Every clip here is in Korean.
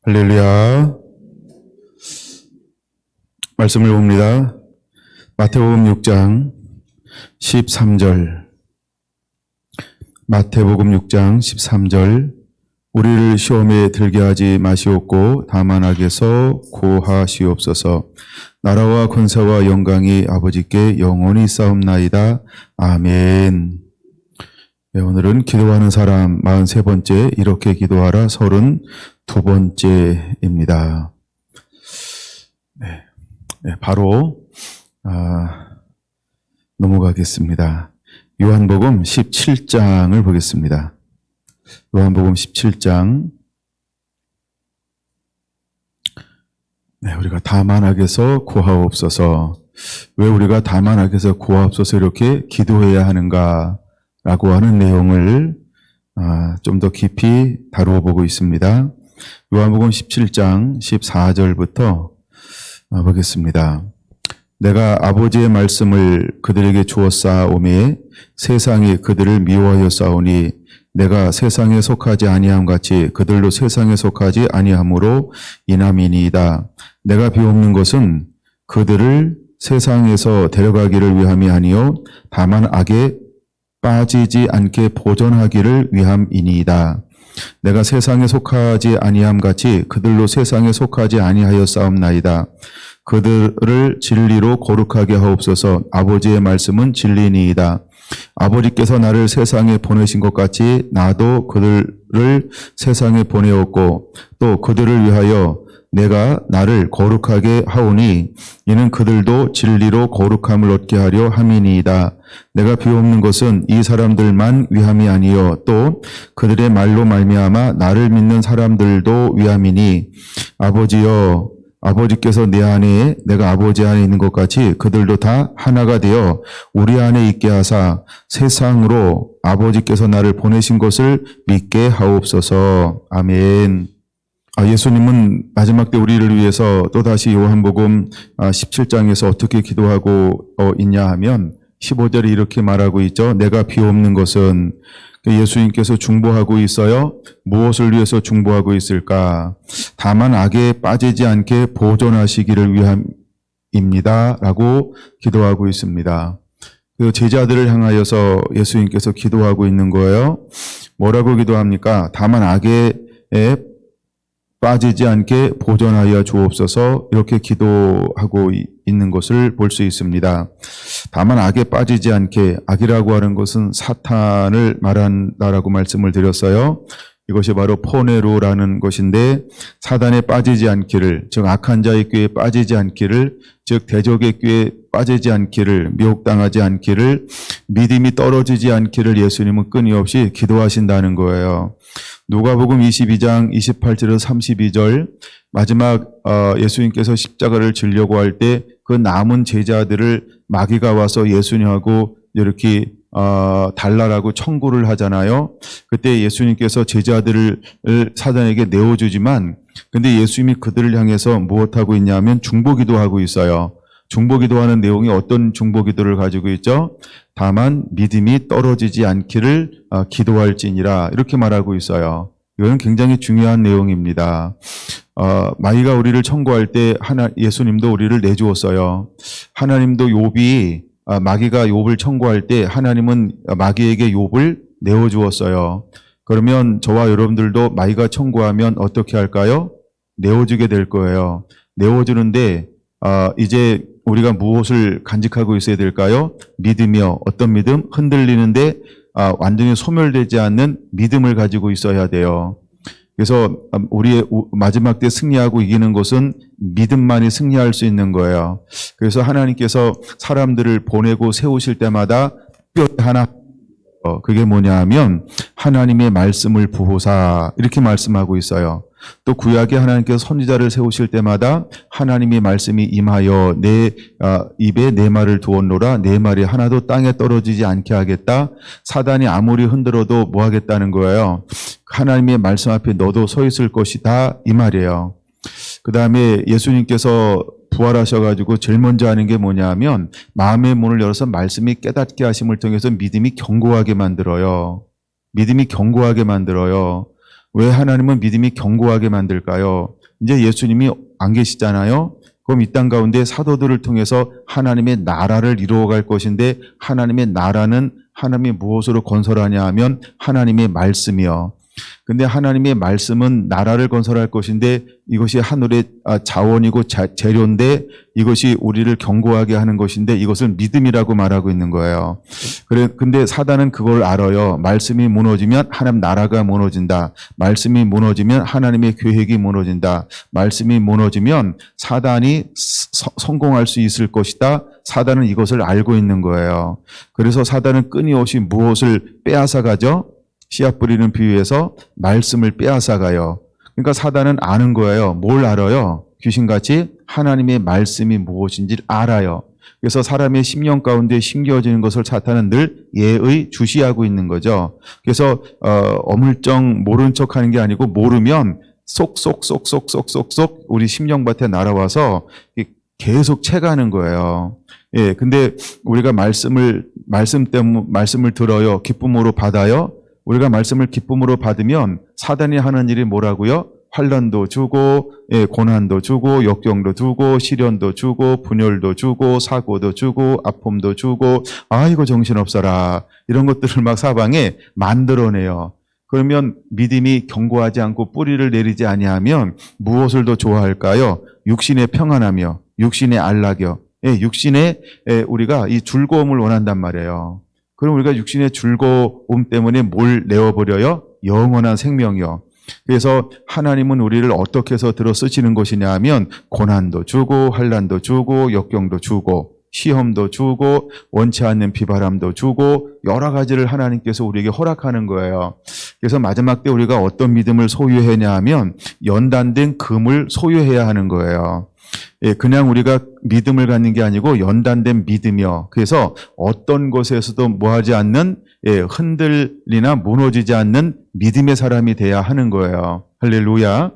할렐루야. 말씀을 봅니다. 마태복음 6장 13절. 마태복음 6장 13절. 우리를 시험에 들게 하지 마시옵고 다만 악에서 구하시옵소서. 나라와 권세와 영광이 아버지께 영원히 있사옵나이다. 아멘. 네, 오늘은 기도하는 사람 43번째, 이렇게 기도하라 32번째입니다. 네, 바로 넘어가겠습니다. 요한복음 17장을 보겠습니다. 요한복음 17장. 네, 우리가 다만 악에서 구하옵소서. 왜 우리가 다만 악에서 구하옵소서 이렇게 기도해야 하는가 라고 하는 내용을 좀 더 깊이 다루어 보고 있습니다. 요한복음 17장 14절부터 보겠습니다. 내가 아버지의 말씀을 그들에게 주었사오매 세상이 그들을 미워하였사오니 내가 세상에 속하지 아니함 같이 그들도 세상에 속하지 아니함으로 인함이니이다. 내가 비옵는 것은 그들을 세상에서 데려가기를 위함이 아니요 다만 악에 빠지지 않게 보존하기를 위함이니이다. 내가 세상에 속하지 아니함 같이 그들로 세상에 속하지 아니하였사옵나이다. 그들을 진리로 거룩하게 하옵소서. 아버지의 말씀은 진리니이다. 아버지께서 나를 세상에 보내신 것 같이 나도 그들을 세상에 보내었고 또 그들을 위하여 내가 나를 거룩하게 하오니 이는 그들도 진리로 거룩함을 얻게 하려 함이니이다. 내가 비옵는 것은 이 사람들만 위함이 아니요 또 그들의 말로 말미암아 나를 믿는 사람들도 위함이니 아버지여 아버지께서 내 안에 내가 아버지 안에 있는 것 같이 그들도 다 하나가 되어 우리 안에 있게 하사 세상으로 아버지께서 나를 보내신 것을 믿게 하옵소서. 아멘. 예수님은 마지막 때 우리를 위해서 또다시 요한복음 17장에서 어떻게 기도하고 있냐 하면 15절에 이렇게 말하고 있죠. 내가 비옵는 것은, 예수님께서 중보하고 있어요. 무엇을 위해서 중보하고 있을까? 다만 악에 빠지지 않게 보존하시기를 위함입니다. 라고 기도하고 있습니다. 그 제자들을 향하여서 예수님께서 기도하고 있는 거예요. 뭐라고 기도합니까? 다만 악에 빠지지 않게 보존하여 주옵소서. 이렇게 기도하고 있는 것을 볼 수 있습니다. 다만 악에 빠지지 않게, 악이라고 하는 것은 사탄을 말한다라고 말씀을 드렸어요. 이것이 바로 포네로라는 것인데 사단에 빠지지 않기를, 즉 악한 자의 꾀에 빠지지 않기를, 즉 대적의 꾀에 빠지지 않기를, 미혹당하지 않기를, 믿음이 떨어지지 않기를 예수님은 끊임없이 기도하신다는 거예요. 누가복음 22장 28절에서 32절 마지막 예수님께서 십자가를 지려고 할 때 그 남은 제자들을 마귀가 와서 예수님하고 이렇게 달라라고 청구를 하잖아요. 그때 예수님께서 제자들을 사단에게 내어주지만 근데 예수님이 그들을 향해서 무엇하고 있냐면 중보기도 하고 있어요. 중보기도하는 내용이 어떤 중보기도를 가지고 있죠? 다만 믿음이 떨어지지 않기를 기도할지니라 이렇게 말하고 있어요. 이거는 굉장히 중요한 내용입니다. 마귀가 우리를 청구할 때 예수님도 우리를 내주었어요. 하나님도 욥이 마귀가 욥을 청구할 때 하나님은 마귀에게 욥을 내어주었어요. 그러면 저와 여러분들도 마귀가 청구하면 어떻게 할까요? 내어주게 될 거예요. 내어주는데 이제 우리가 무엇을 간직하고 있어야 될까요? 믿음이요. 어떤 믿음? 흔들리는데 완전히 소멸되지 않는 믿음을 가지고 있어야 돼요. 그래서 우리의 마지막 때 승리하고 이기는 것은 믿음만이 승리할 수 있는 거예요. 그래서 하나님께서 사람들을 보내고 세우실 때마다 특별히 하나 그게 뭐냐 하면 하나님의 말씀을 부호사 이렇게 말씀하고 있어요. 또 구약에 하나님께서 선지자를 세우실 때마다 하나님의 말씀이 임하여 내 입에 내 말을 두었노라. 내 말이 하나도 땅에 떨어지지 않게 하겠다. 사단이 아무리 흔들어도 뭐 하겠다는 거예요. 하나님의 말씀 앞에 너도 서 있을 것이다 이 말이에요. 그 다음에 예수님께서 부활하셔가지고 제일 먼저 하는 게 뭐냐 하면 마음의 문을 열어서 말씀이 깨닫게 하심을 통해서 믿음이 견고하게 만들어요. 믿음이 견고하게 만들어요. 왜 하나님은 믿음이 견고하게 만들까요? 이제 예수님이 안 계시잖아요. 그럼 이 땅 가운데 사도들을 통해서 하나님의 나라를 이루어갈 것인데 하나님의 나라는 하나님이 무엇으로 건설하냐 하면 하나님의 말씀이요. 근데 하나님의 말씀은 나라를 건설할 것인데 이것이 하늘의 자원이고 재료인데 이것이 우리를 견고하게 하는 것인데 이것을 믿음이라고 말하고 있는 거예요. 근데 사단은 그걸 알아요. 말씀이 무너지면 하나님 나라가 무너진다. 말씀이 무너지면 하나님의 계획이 무너진다. 말씀이 무너지면 사단이 성공할 수 있을 것이다. 사단은 이것을 알고 있는 거예요. 그래서 사단은 끊임없이 무엇을 빼앗아가죠? 씨앗 뿌리는 비유에서 말씀을 빼앗아가요. 그러니까 사단은 아는 거예요. 뭘 알아요? 귀신같이 하나님의 말씀이 무엇인지를 알아요. 그래서 사람의 심령 가운데 심겨지는 것을 사탄은 늘 예의 주시하고 있는 거죠. 그래서 어물쩡 모른 척하는 게 아니고 모르면 쏙쏙쏙쏙쏙쏙쏙 우리 심령밭에 날아와서 계속 채가는 거예요. 예, 근데 우리가 말씀을 들어요. 기쁨으로 받아요. 우리가 말씀을 기쁨으로 받으면 사단이 하는 일이 뭐라고요? 환난도 주고, 예, 고난도 주고, 역경도 주고, 시련도 주고, 분열도 주고, 사고도 주고, 아픔도 주고, 아이고 정신없어라. 이런 것들을 막 사방에 만들어내요. 그러면 믿음이 견고하지 않고 뿌리를 내리지 아니하면 무엇을 더 좋아할까요? 육신의 평안하며, 육신의 안락여, 예, 육신의 우리가 이 즐거움을 원한단 말이에요. 그럼 우리가 육신의 즐거움 때문에 뭘 내어버려요? 영원한 생명이요. 그래서 하나님은 우리를 어떻게 해서 들어 쓰시는 것이냐 하면 고난도 주고 환난도 주고 역경도 주고 시험도 주고 원치 않는 비바람도 주고 여러 가지를 하나님께서 우리에게 허락하는 거예요. 그래서 마지막 때 우리가 어떤 믿음을 소유해야 하면 연단된 금을 소유해야 하는 거예요. 예, 그냥 우리가 믿음을 갖는 게 아니고 연단된 믿음이요. 그래서 어떤 것에서도 뭐하지 않는, 예, 흔들리나 무너지지 않는 믿음의 사람이 돼야 하는 거예요. 할렐루야.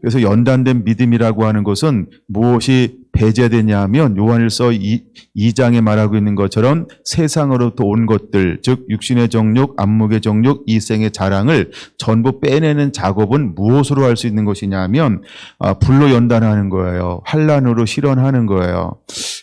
그래서 연단된 믿음이라고 하는 것은 무엇이 배제되냐 하면 요한일서 2장에 말하고 있는 것처럼 세상으로부터 온 것들, 즉 육신의 정욕, 안목의 정욕, 이생의 자랑을 전부 빼내는 작업은 무엇으로 할 수 있는 것이냐 하면 불로 연단하는 거예요. 환난으로 실현하는 거예요.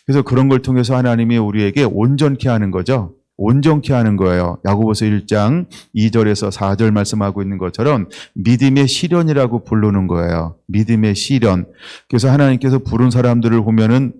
그래서 그런 걸 통해서 하나님이 우리에게 온전케 하는 거죠. 온전케 하는 거예요. 야고보서 1장 2절에서 4절 말씀하고 있는 것처럼 믿음의 시련이라고 부르는 거예요. 믿음의 시련. 그래서 하나님께서 부른 사람들을 보면은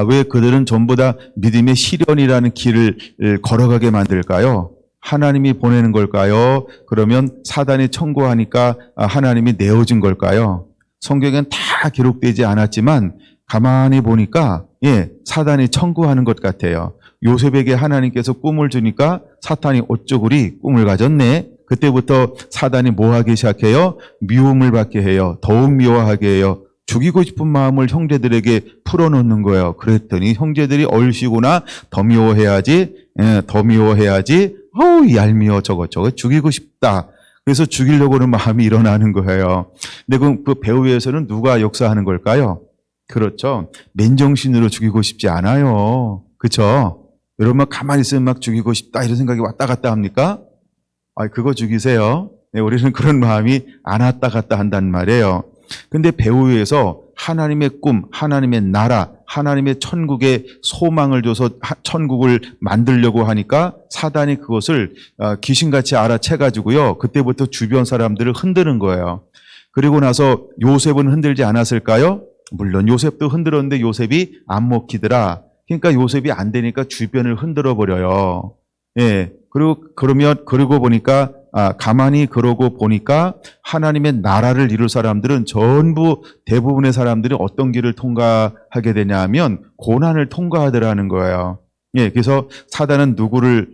왜 그들은 전부 다 믿음의 시련이라는 길을 걸어가게 만들까요? 하나님이 보내는 걸까요? 그러면 사단이 청구하니까 하나님이 내어준 걸까요? 성경엔 다 기록되지 않았지만 가만히 보니까, 예, 사단이 청구하는 것 같아요. 요셉에게 하나님께서 꿈을 주니까 사탄이 어쩌구리 꿈을 가졌네. 그때부터 사단이 뭐 하기 시작해요? 미움을 받게 해요. 더욱 미워하게 해요. 죽이고 싶은 마음을 형제들에게 풀어놓는 거예요. 그랬더니 형제들이 얼씨구나 더 미워해야지, 예, 더 미워해야지. 어우 얄미워 저거 죽이고 싶다. 그래서 죽이려고 하는 마음이 일어나는 거예요. 근데 그 배후에서는 누가 역사하는 걸까요? 그렇죠. 맨정신으로 죽이고 싶지 않아요. 그렇죠? 여러분 가만히 있으면 막 죽이고 싶다 이런 생각이 왔다 갔다 합니까? 그거 죽이세요. 네, 우리는 그런 마음이 안 왔다 갔다 한단 말이에요. 근데 배후에서 하나님의 꿈, 하나님의 나라, 하나님의 천국의 소망을 줘서 천국을 만들려고 하니까 사단이 그것을 귀신같이 알아채가지고요. 그때부터 주변 사람들을 흔드는 거예요. 그리고 나서 요셉은 흔들지 않았을까요? 물론 요셉도 흔들었는데 요셉이 안 먹히더라. 그러니까 요셉이 안 되니까 주변을 흔들어 버려요. 예. 그러고 보니까 가만히 그러고 보니까 하나님의 나라를 이룰 사람들은 전부 대부분의 사람들이 어떤 길을 통과하게 되냐 하면 고난을 통과하더라는 거예요. 예. 그래서 사단은 누구를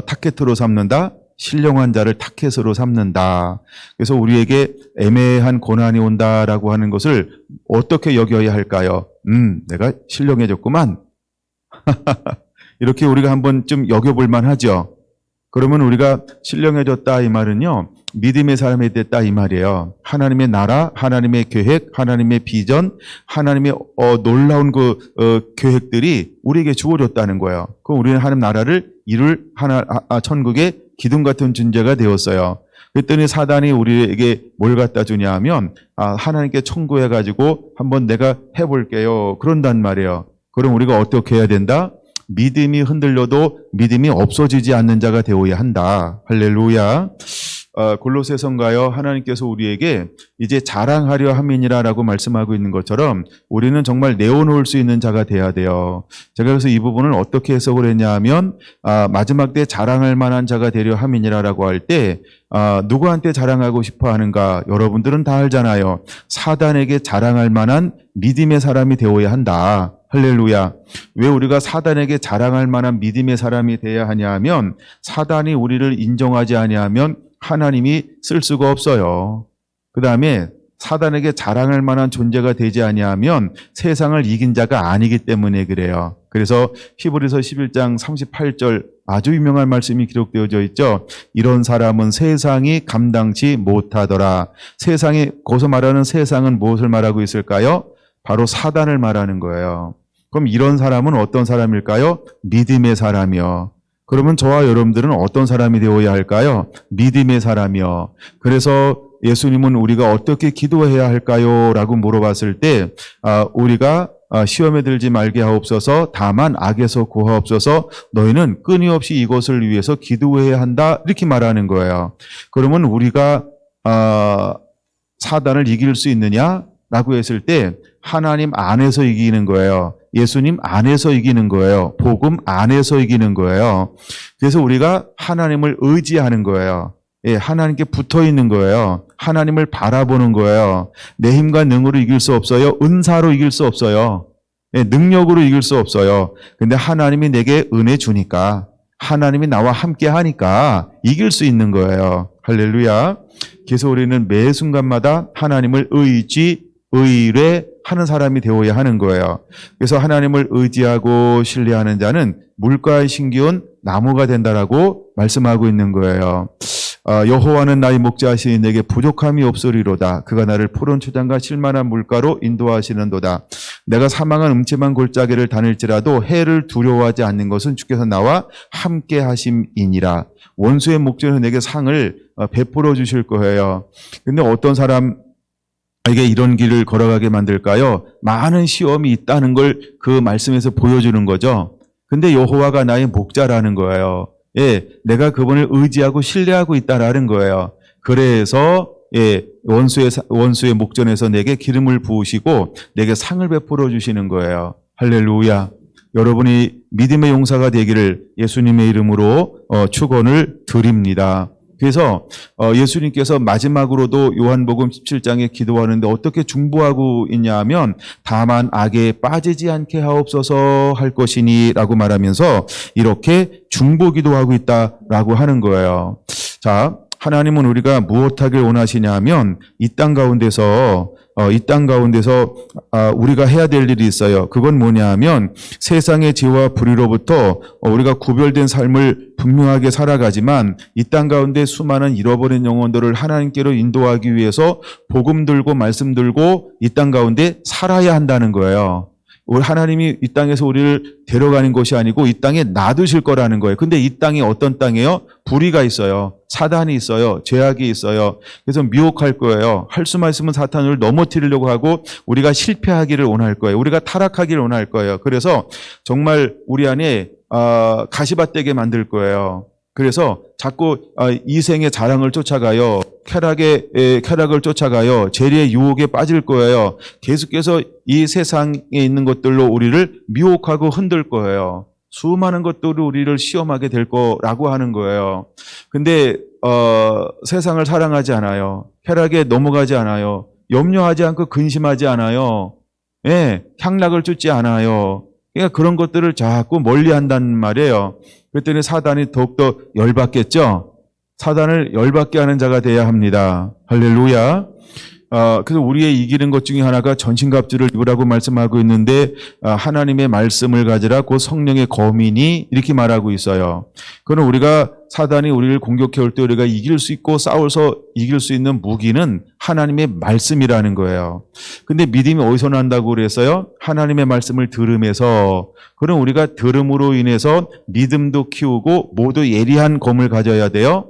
타겟으로 삼는다? 신령한 자를 타켓으로 삼는다. 그래서 우리에게 애매한 고난이 온다라고 하는 것을 어떻게 여겨야 할까요? 내가 신령해졌구만. 이렇게 우리가 한번 좀 여겨볼 만하죠. 그러면 우리가 신령해졌다 이 말은요, 믿음의 사람이 됐다 이 말이에요. 하나님의 나라, 하나님의 계획, 하나님의 비전, 하나님의 놀라운 계획들이 우리에게 주어졌다는 거예요. 그럼 우리는 하나님 나라를 이룰 천국의 기둥 같은 존재가 되었어요. 그랬더니 사단이 우리에게 뭘 갖다 주냐 하면 하나님께 청구해가지고 한번 내가 해볼게요. 그런단 말이에요. 그럼 우리가 어떻게 해야 된다? 믿음이 흔들려도 믿음이 없어지지 않는 자가 되어야 한다. 할렐루야. 골로새서인가요? 하나님께서 우리에게 이제 자랑하려 함이니라라고 말씀하고 있는 것처럼 우리는 정말 내어놓을 수 있는 자가 돼야 돼요. 제가 그래서 이 부분을 어떻게 해석을 했냐 하면 마지막 때 자랑할 만한 자가 되려 함이니라라고 할 때 누구한테 자랑하고 싶어 하는가? 여러분들은 다 알잖아요. 사단에게 자랑할 만한 믿음의 사람이 되어야 한다. 할렐루야. 왜 우리가 사단에게 자랑할 만한 믿음의 사람이 되어야 하냐 하면 사단이 우리를 인정하지 아니하면 하나님이 쓸 수가 없어요. 그 다음에 사단에게 자랑할 만한 존재가 되지 아니하면 세상을 이긴 자가 아니기 때문에 그래요. 그래서 히브리서 11장 38절 아주 유명한 말씀이 기록되어져 있죠. 이런 사람은 세상이 감당치 못하더라. 세상이, 거기서 말하는 세상은 무엇을 말하고 있을까요? 바로 사단을 말하는 거예요. 그럼 이런 사람은 어떤 사람일까요? 믿음의 사람이요. 그러면 저와 여러분들은 어떤 사람이 되어야 할까요? 믿음의 사람이요. 그래서 예수님은 우리가 어떻게 기도해야 할까요? 라고 물어봤을 때 우리가 시험에 들지 말게 하옵소서, 다만 악에서 구하옵소서, 너희는 끊임없이 이것을 위해서 기도해야 한다, 이렇게 말하는 거예요. 그러면 우리가 사단을 이길 수 있느냐? 라고 했을 때 하나님 안에서 이기는 거예요. 예수님 안에서 이기는 거예요. 복음 안에서 이기는 거예요. 그래서 우리가 하나님을 의지하는 거예요. 예, 하나님께 붙어 있는 거예요. 하나님을 바라보는 거예요. 내 힘과 능으로 이길 수 없어요. 은사로 이길 수 없어요. 예, 능력으로 이길 수 없어요. 근데 하나님이 내게 은혜 주니까, 하나님이 나와 함께 하니까 이길 수 있는 거예요. 할렐루야. 그래서 우리는 매 순간마다 하나님을 의뢰하는 사람이 되어야 하는 거예요. 그래서 하나님을 의지하고 신뢰하는 자는 물가에 심기운 나무가 된다라고 말씀하고 있는 거예요. 여호와는 나의 목자시니 내게 부족함이 없으리로다. 그가 나를 푸른 초장과 실만한 물가로 인도하시는도다. 내가 사망한 음침한 골짜기를 다닐지라도 해를 두려워하지 않는 것은 주께서 나와 함께 하심이니라. 원수의 목전에서 내게 상을 베풀어 주실 거예요. 근데 어떤 사람 에게 이런 길을 걸어가게 만들까요? 많은 시험이 있다는 걸 그 말씀에서 보여주는 거죠. 근데 여호와가 나의 목자라는 거예요. 예, 내가 그분을 의지하고 신뢰하고 있다라는 거예요. 그래서 원수의 목전에서 내게 기름을 부으시고 내게 상을 베풀어 주시는 거예요. 할렐루야. 여러분이 믿음의 용사가 되기를 예수님의 이름으로 축원을 드립니다. 그래서 예수님께서 마지막으로도 요한복음 17장에 기도하는데 어떻게 중보하고 있냐 하면 다만 악에 빠지지 않게 하옵소서 할 것이니 라고 말하면서 이렇게 중보 기도하고 있다라고 하는 거예요. 자, 하나님은 우리가 무엇하길 원하시냐 하면 이 땅 가운데서 우리가 해야 될 일이 있어요. 그건 뭐냐 하면 세상의 죄와 불의로부터 우리가 구별된 삶을 분명하게 살아가지만 이 땅 가운데 수많은 잃어버린 영혼들을 하나님께로 인도하기 위해서 복음 들고 말씀 들고 이 땅 가운데 살아야 한다는 거예요. 우리 하나님이 이 땅에서 우리를 데려가는 것이 아니고 이 땅에 놔두실 거라는 거예요. 근데 이 땅이 어떤 땅이에요? 불의가 있어요. 사단이 있어요. 죄악이 있어요. 그래서 미혹할 거예요. 할 수만 있으면 사탄을 넘어뜨리려고 하고 우리가 실패하기를 원할 거예요. 우리가 타락하기를 원할 거예요. 그래서 정말 우리 안에 가시밭되게 만들 거예요. 그래서 자꾸 이생의 자랑을 쫓아가요. 쾌락을 쫓아가요. 재리의 유혹에 빠질 거예요. 계속해서 이 세상에 있는 것들로 우리를 미혹하고 흔들 거예요. 수많은 것들이 우리를 시험하게 될 거라고 하는 거예요. 근데 세상을 사랑하지 않아요. 쾌락에 넘어가지 않아요. 염려하지 않고 근심하지 않아요. 예, 향락을 쫓지 않아요. 그러니까 그런 것들을 자꾸 멀리한다는 말이에요. 그랬더니 사단이 더욱더 열받겠죠. 사단을 열받게 하는 자가 돼야 합니다. 할렐루야. 그래서 우리의 이기는 것 중에 하나가 전신갑주를 입으라고 말씀하고 있는데 하나님의 말씀을 가지라 곧 성령의 검이니 이렇게 말하고 있어요. 그는 우리가 사단이 우리를 공격해 올 때 우리가 이길 수 있고 싸워서 이길 수 있는 무기는 하나님의 말씀이라는 거예요. 근데 믿음이 어디서 난다고 그랬어요? 하나님의 말씀을 들음에서. 그럼 우리가 들음으로 인해서 믿음도 키우고 모두 예리한 검을 가져야 돼요.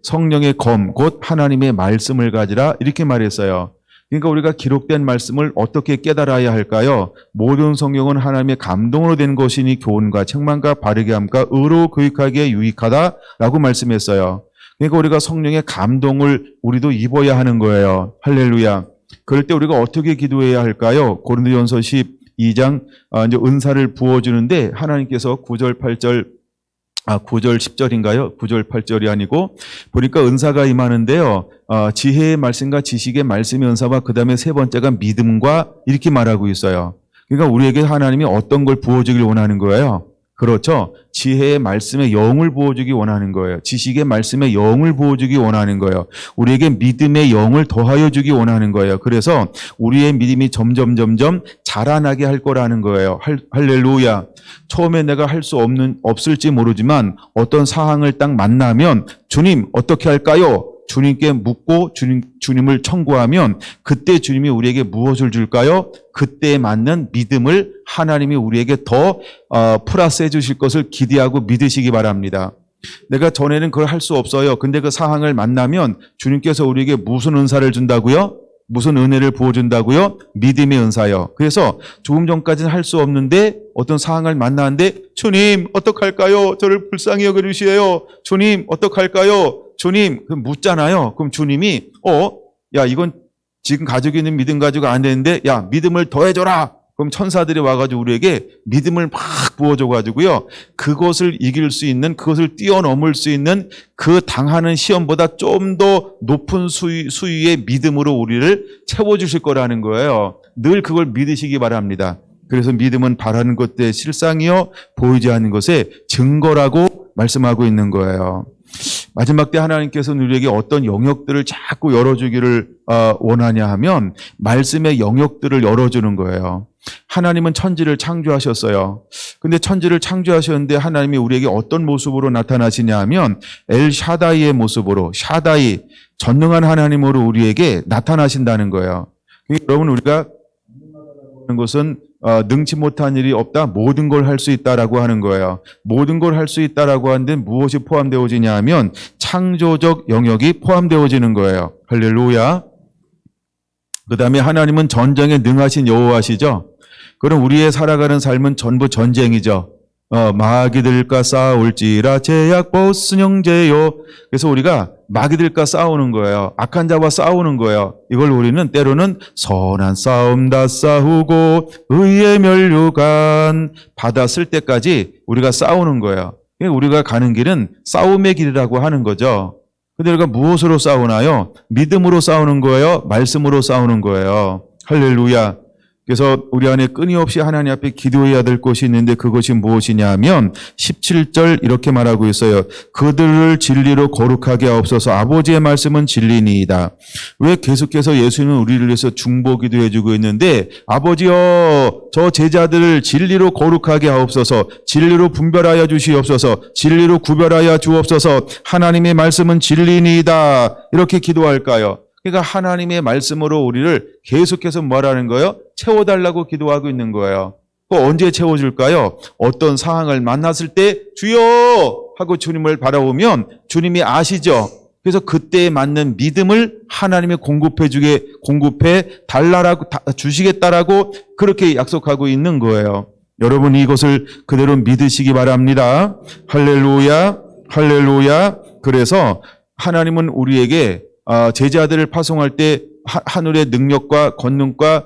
성령의 검, 곧 하나님의 말씀을 가지라 이렇게 말했어요. 그러니까 우리가 기록된 말씀을 어떻게 깨달아야 할까요? 모든 성경은 하나님의 감동으로 된 것이니 교훈과 책망과 바르게 함과 의로 교육하기에 유익하다라고 말씀했어요. 그러니까 우리가 성령의 감동을 우리도 입어야 하는 거예요. 할렐루야. 그럴 때 우리가 어떻게 기도해야 할까요? 고린도전서 12장 이제 은사를 부어주는데 하나님께서 9절 10절인가요? 9절 8절이 아니고 보니까 은사가 임하는데요. 지혜의 말씀과 지식의 말씀의 은사와 그 다음에 세 번째가 믿음과 이렇게 말하고 있어요. 그러니까 우리에게 하나님이 어떤 걸 부어주길 원하는 거예요? 그렇죠. 지혜의 말씀에 영을 부어주기 원하는 거예요. 지식의 말씀에 영을 부어주기 원하는 거예요. 우리에게 믿음의 영을 더하여 주기 원하는 거예요. 그래서 우리의 믿음이 점점 자라나게 할 거라는 거예요. 할렐루야. 처음에 내가 할 수 없을지 모르지만 어떤 상황을 딱 만나면 주님 어떻게 할까요? 주님께 묻고 주님을 청구하면 그때 주님이 우리에게 무엇을 줄까요? 그때에 맞는 믿음을 하나님이 우리에게 더 플러스해 주실 것을 기대하고 믿으시기 바랍니다. 내가 전에는 그걸 할 수 없어요. 근데 그 상황을 만나면 주님께서 우리에게 무슨 은사를 준다고요? 무슨 은혜를 부어준다고요? 믿음의 은사요. 그래서 조금 전까지는 할 수 없는데 어떤 상황을 만나는데 주님 어떡할까요? 저를 불쌍히 여겨주시에요. 주님 어떡할까요? 주님 묻잖아요. 그럼 주님이 야 이건 지금 가지고 있는 믿음 가지고 안 되는데 야 믿음을 더해줘라. 그럼 천사들이 와가지고 우리에게 믿음을 막 부어줘가지고요. 그것을 이길 수 있는, 그것을 뛰어넘을 수 있는 그 당하는 시험보다 좀 더 높은 수위의 믿음으로 우리를 채워주실 거라는 거예요. 늘 그걸 믿으시기 바랍니다. 그래서 믿음은 바라는 것의 실상이요 보이지 않는 것의 증거라고 말씀하고 있는 거예요. 마지막 때 하나님께서는 우리에게 어떤 영역들을 자꾸 열어주기를 원하냐 하면 말씀의 영역들을 열어주는 거예요. 하나님은 천지를 창조하셨어요. 근데 천지를 창조하셨는데 하나님이 우리에게 어떤 모습으로 나타나시냐 하면 엘 샤다이의 모습으로, 샤다이, 전능한 하나님으로 우리에게 나타나신다는 거예요. 여러분 우리가 하는 것은 능치 못한 일이 없다. 모든 걸 할 수 있다라고 하는 거예요. 모든 걸 할 수 있다라고 하는데 무엇이 포함되어지냐 하면 창조적 영역이 포함되어지는 거예요. 할렐루야. 그 다음에 하나님은 전쟁에 능하신 여호와시죠. 그럼 우리의 살아가는 삶은 전부 전쟁이죠. 마귀들과 싸울지라 제약 보스 형제요. 그래서 우리가 마귀들과 싸우는 거예요. 악한 자와 싸우는 거예요. 이걸 우리는 때로는 선한 싸움 다 싸우고 의의 면류관 받았을 때까지 우리가 싸우는 거예요. 우리가 가는 길은 싸움의 길이라고 하는 거죠. 근데 우리가 무엇으로 싸우나요? 믿음으로 싸우는 거예요? 말씀으로 싸우는 거예요. 할렐루야. 그래서 우리 안에 끊임없이 하나님 앞에 기도해야 될 것이 있는데 그것이 무엇이냐 하면 17절 이렇게 말하고 있어요. 그들을 진리로 거룩하게 하옵소서. 아버지의 말씀은 진리니이다. 왜 계속해서 예수님은 우리를 위해서 중보기도 해주고 있는데 아버지여 저 제자들을 진리로 거룩하게 하옵소서. 진리로 분별하여 주시옵소서. 진리로 구별하여 주옵소서. 하나님의 말씀은 진리니이다. 이렇게 기도할까요? 그러니까 하나님의 말씀으로 우리를 계속해서 뭐라는 거예요? 채워달라고 기도하고 있는 거예요. 언제 채워줄까요? 어떤 상황을 만났을 때 주여 하고 주님을 바라보면 주님이 아시죠? 그래서 그때에 맞는 믿음을 하나님이 공급해 달라라고 주시겠다라고 그렇게 약속하고 있는 거예요. 여러분 이것을 그대로 믿으시기 바랍니다. 할렐루야, 할렐루야. 그래서 하나님은 우리에게 제자들을 파송할 때 하늘의 능력과 권능과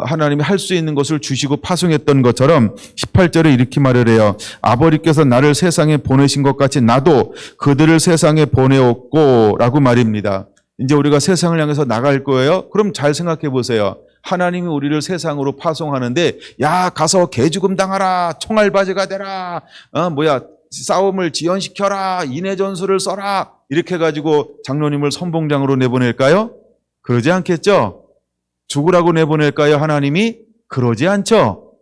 하나님이 할 수 있는 것을 주시고 파송했던 것처럼 18절에 이렇게 말을 해요. 아버지께서 나를 세상에 보내신 것 같이 나도 그들을 세상에 보내었고 라고 말입니다. 이제 우리가 세상을 향해서 나갈 거예요. 그럼 잘 생각해 보세요. 하나님이 우리를 세상으로 파송하는데 야 가서 개죽음 당하라, 총알바지가 되라, 싸움을 지연시켜라, 인해전술을 써라 이렇게 해가지고 장로님을 선봉장으로 내보낼까요? 그러지 않겠죠? 죽으라고 내보낼까요? 하나님이? 그러지 않죠?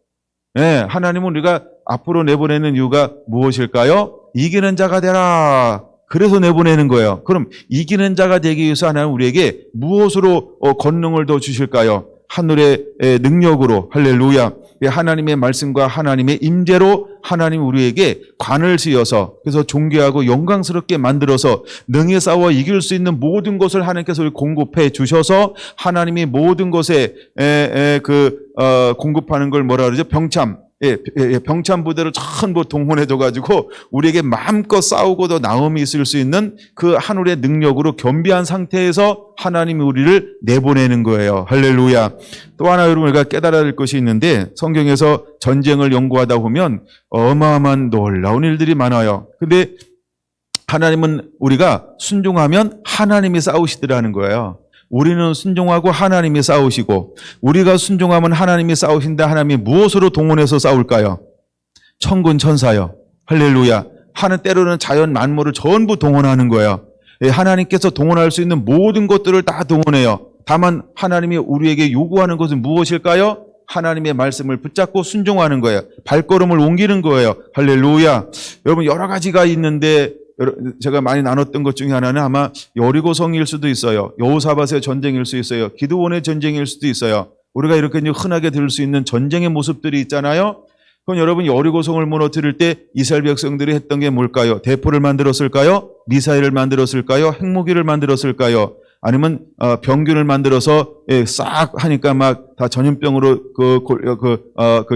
네, 하나님은 우리가 앞으로 내보내는 이유가 무엇일까요? 이기는 자가 되라. 그래서 내보내는 거예요. 그럼 이기는 자가 되기 위해서 하나님 우리에게 무엇으로 권능을 더 주실까요? 하늘의 능력으로. 할렐루야. 하나님의 말씀과 하나님의 임재로 하나님 우리에게 관을 씌어서 그래서 존귀하고 영광스럽게 만들어서 능히 싸워 이길 수 있는 모든 것을 하나님께서 우리 공급해 주셔서 하나님이 모든 것에 공급하는 걸 뭐라 그러죠? 병참 부대를 전부 동원해줘 가지고 우리에게 마음껏 싸우고도 나음이 있을 수 있는 그 하늘의 능력으로 겸비한 상태에서 하나님이 우리를 내보내는 거예요. 할렐루야. 또 하나 여러분 우리가 깨달아야 할 것이 있는데 성경에서 전쟁을 연구하다 보면 어마어마한 놀라운 일들이 많아요. 근데 하나님은 우리가 순종하면 하나님이 싸우시더라는 거예요. 우리는 순종하고 하나님이 싸우시고 우리가 순종하면 하나님이 싸우신다. 하나님이 무엇으로 동원해서 싸울까요? 천군 천사요. 할렐루야. 때로는 자연 만물을 전부 동원하는 거예요. 하나님께서 동원할 수 있는 모든 것들을 다 동원해요. 다만 하나님이 우리에게 요구하는 것은 무엇일까요? 하나님의 말씀을 붙잡고 순종하는 거예요. 발걸음을 옮기는 거예요. 할렐루야. 여러분 여러 가지가 있는데 제가 많이 나눴던 것 중에 하나는 아마 여리고성일 수도 있어요. 여호사밧의 전쟁일 수 있어요. 기드온의 전쟁일 수도 있어요. 우리가 이렇게 흔하게 들을 수 있는 전쟁의 모습들이 있잖아요. 그럼 여러분 여리고성을 무너뜨릴 때 이스라엘 백성들이 했던 게 뭘까요? 대포를 만들었을까요? 미사일을 만들었을까요? 핵무기를 만들었을까요? 아니면 병균을 만들어서 싹 하니까 막 다 전염병으로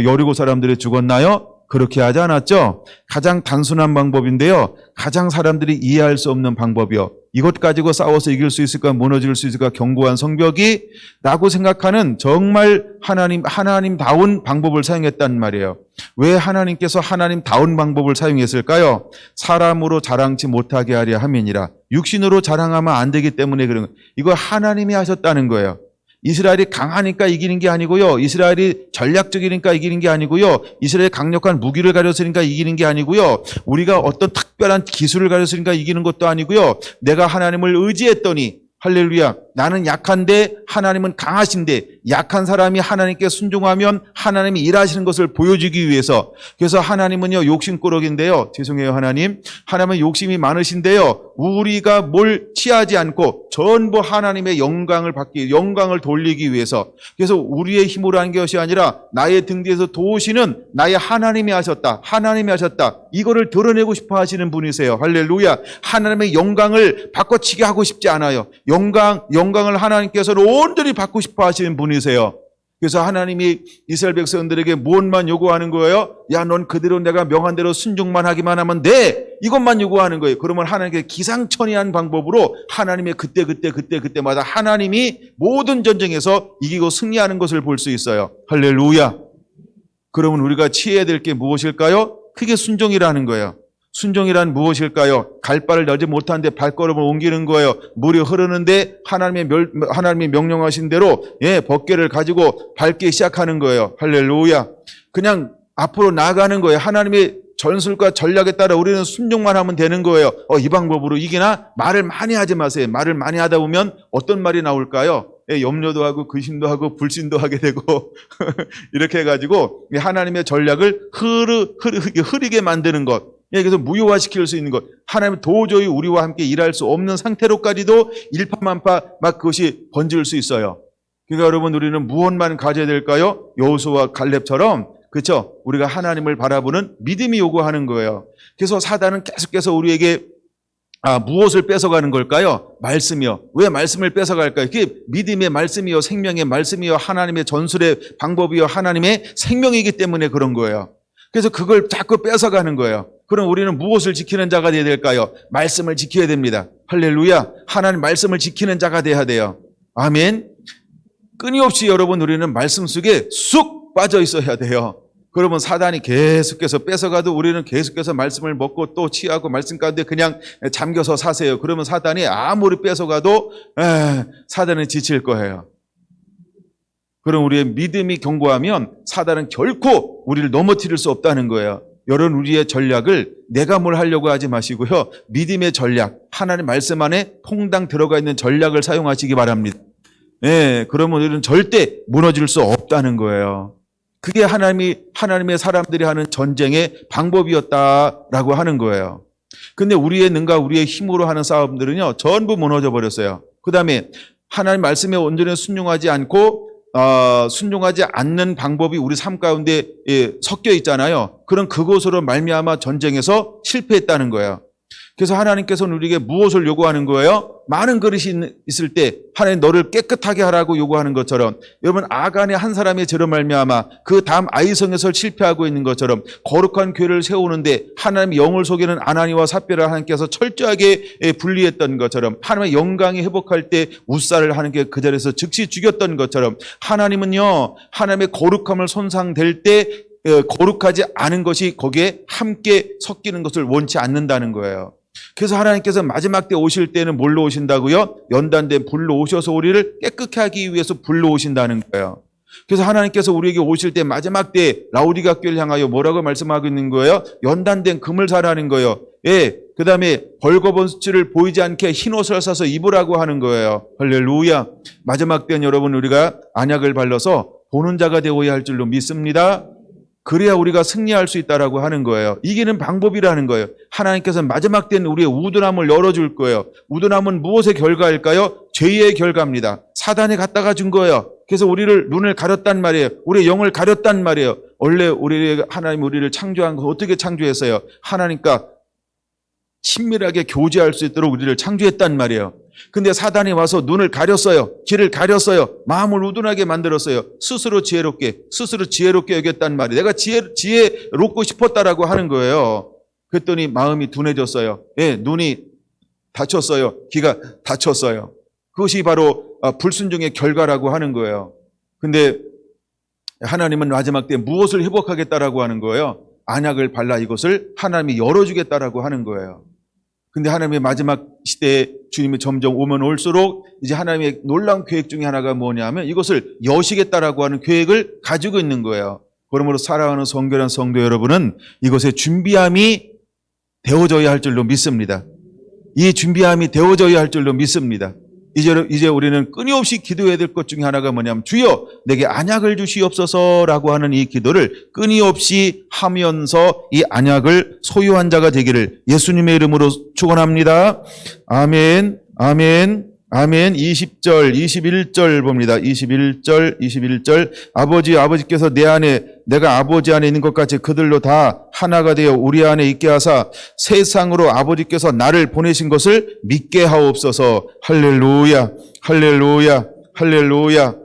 여리고 사람들이 죽었나요? 그렇게 하지 않았죠. 가장 단순한 방법인데요. 가장 사람들이 이해할 수 없는 방법이요. 이것 가지고 싸워서 이길 수 있을까 무너질 수 있을까 견고한 성벽이 라고 생각하는 정말 하나님다운 방법을 사용했단 말이에요. 왜 하나님께서 하나님다운 방법을 사용했을까요? 사람으로 자랑치 못하게 하려 함이니라. 육신으로 자랑하면 안 되기 때문에 그런 거예요. 이거 하나님이 하셨다는 거예요. 이스라엘이 강하니까 이기는 게 아니고요. 이스라엘이 전략적이니까 이기는 게 아니고요. 이스라엘이 강력한 무기를 가졌으니까 이기는 게 아니고요. 우리가 어떤 특별한 기술을 가졌으니까 이기는 것도 아니고요. 내가 하나님을 의지했더니 할렐루야. 나는 약한데 하나님은 강하신데 약한 사람이 하나님께 순종하면 하나님이 일하시는 것을 보여주기 위해서 그래서 하나님은요 욕심꾸러기인데요. 죄송해요 하나님. 하나님은 욕심이 많으신데요. 우리가 뭘 취하지 않고 전부 하나님의 영광을 돌리기 위해서 그래서 우리의 힘으로 한 것이 아니라 나의 등 뒤에서 도우시는 나의 하나님이 하셨다. 하나님이 하셨다. 이거를 드러내고 싶어 하시는 분이세요. 할렐루야. 하나님의 영광을 바꿔치기 하고 싶지 않아요. 영광을 하나님께서 온전히 받고 싶어 하시는 분이세요. 그래서 하나님이 이스라엘 백성들에게 무엇만 요구하는 거예요? 야, 넌 그대로 내가 명한 대로 순종만 하기만 하면 돼. 이것만 요구하는 거예요. 그러면 하나님께 기상천외한 방법으로 하나님의 그때마다 하나님이 모든 전쟁에서 이기고 승리하는 것을 볼 수 있어요. 할렐루야. 그러면 우리가 취해야 될 게 무엇일까요? 그게 순종이라는 거예요. 순종이란 무엇일까요? 갈 바를 열지 못하는데 발걸음을 옮기는 거예요. 물이 흐르는데 하나님이 명령하신 대로 벗개를 가지고 밟기 시작하는 거예요. 할렐루야. 그냥 앞으로 나아가는 거예요. 하나님의 전술과 전략에 따라 우리는 순종만 하면 되는 거예요. 이 방법으로 이기나? 말을 많이 하지 마세요. 말을 많이 하다 보면 어떤 말이 나올까요? 염려도 하고 근심도 하고 불신도 하게 되고 이렇게 해가지고 하나님의 전략을 흐리게 만드는 것. 그래서 무효화시킬 수 있는 것. 하나님은 도저히 우리와 함께 일할 수 없는 상태로까지도 일파만파 막 그것이 번질 수 있어요. 그러니까 여러분 우리는 무엇만 가져야 될까요? 여호수아와 갈렙처럼 그렇죠? 우리가 하나님을 바라보는 믿음이 요구하는 거예요. 그래서 사단은 계속해서 우리에게 무엇을 뺏어가는 걸까요? 말씀이요. 왜 말씀을 뺏어갈까요? 그게 믿음의 말씀이요, 생명의 말씀이요, 하나님의 전술의 방법이요, 하나님의 생명이기 때문에 그런 거예요. 그래서 그걸 자꾸 뺏어가는 거예요. 그럼 우리는 무엇을 지키는 자가 되어야 될까요? 말씀을 지켜야 됩니다. 할렐루야. 하나님 말씀을 지키는 자가 돼야 돼요. 아멘. 끊임없이 여러분 우리는 말씀 속에 쑥 빠져 있어야 돼요. 그러면 사단이 계속해서 뺏어가도 우리는 계속해서 말씀을 먹고 또 취하고 말씀 가운데 그냥 잠겨서 사세요. 그러면 사단이 아무리 뺏어가도 사단은 지칠 거예요. 그럼 우리의 믿음이 견고하면 사단은 결코 우리를 넘어뜨릴 수 없다는 거예요. 여러분 우리의 전략을 내가 뭘 하려고 하지 마시고요. 믿음의 전략, 하나님 말씀 안에 퐁당 들어가 있는 전략을 사용하시기 바랍니다. 그러면 우리는 절대 무너질 수 없다는 거예요. 그게 하나님의 사람들이 하는 전쟁의 방법이었다라고 하는 거예요. 근데 우리의 능과 우리의 힘으로 하는 싸움들은요, 전부 무너져 버렸어요. 그 다음에 하나님 말씀에 온전히 순종하지 않고 순종하지 않는 방법이 우리 삶 가운데 섞여 있잖아요. 그런 그것으로 말미암아 전쟁에서 실패했다는 거예요. 그래서 하나님께서는 우리에게 무엇을 요구하는 거예요? 많은 그릇이 있을 때 하나님 너를 깨끗하게 하라고 요구하는 것처럼, 여러분 아간의 한 사람의 죄로 말미암아 그 다음 아이성에서 실패하고 있는 것처럼 거룩한 교회를 세우는데 하나님의 영을 속이는 아나니와 삽비라 하나님께서 철저하게 분리했던 것처럼, 하나님의 영광이 회복할 때 웃사를 하나님께 그 자리에서 즉시 죽였던 것처럼, 하나님은요 하나님의 거룩함을 손상될 때 거룩하지 않은 것이 거기에 함께 섞이는 것을 원치 않는다는 거예요. 그래서 하나님께서 마지막 때 오실 때는 뭘로 오신다고요? 연단된 불로 오셔서 우리를 깨끗게 하기 위해서 불로 오신다는 거예요. 그래서 하나님께서 우리에게 오실 때 마지막 때 라오디가 교회를 향하여 뭐라고 말씀하고 있는 거예요? 연단된 금을 사라는 거예요. 예, 그 다음에 벌거벗은 수치를 보이지 않게 흰 옷을 사서 입으라고 하는 거예요. 할렐루야. 마지막 때는 여러분 우리가 안약을 발라서 보는 자가 되어야 할 줄로 믿습니다. 그래야 우리가 승리할 수 있다라고 하는 거예요. 이기는 방법이라는 거예요. 하나님께서 마지막 때는 우리의 우둔함을 열어줄 거예요. 우둔함은 무엇의 결과일까요? 죄의 결과입니다. 사단이 갖다가 준 거예요. 그래서 우리를 눈을 가렸단 말이에요. 우리의 영을 가렸단 말이에요. 원래 하나님 우리를 창조한 거 어떻게 창조했어요? 하나님과 친밀하게 교제할 수 있도록 우리를 창조했단 말이에요. 근데 사단이 와서 눈을 가렸어요. 귀를 가렸어요. 마음을 우둔하게 만들었어요. 스스로 지혜롭게 여겼단 말이에요. 내가 지혜롭고 싶었다라고 하는 거예요. 그랬더니 마음이 둔해졌어요. 예, 눈이 다쳤어요. 귀가 다쳤어요. 그것이 바로 불순종의 결과라고 하는 거예요. 근데 하나님은 마지막 때 무엇을 회복하겠다라고 하는 거예요? 안약을 발라 이것을 하나님이 열어주겠다라고 하는 거예요. 근데 하나님의 마지막 시대에 주님이 점점 오면 올수록 이제 하나님의 놀라운 계획 중에 하나가 뭐냐면 이것을 여시겠다라고 하는 계획을 가지고 있는 거예요. 그러므로 사랑하는 성결한 성도 여러분은 이것의 준비함이 되어져야 할 줄로 믿습니다. 이 준비함이 되어져야 할 줄로 믿습니다. 이제 우리는 끊임없이 기도해야 될 것 중에 하나가 뭐냐면 주여 내게 안약을 주시옵소서라고 하는 이 기도를 끊임없이 하면서 이 안약을 소유한 자가 되기를 예수님의 이름으로 축원합니다. 아멘, 아멘, 아멘. 20절, 21절 봅니다. 21절. 아버지께서 내 안에, 내가 아버지 안에 있는 것 같이 그들로 다 하나가 되어 우리 안에 있게 하사 세상으로 아버지께서 나를 보내신 것을 믿게 하옵소서. 할렐루야, 할렐루야, 할렐루야.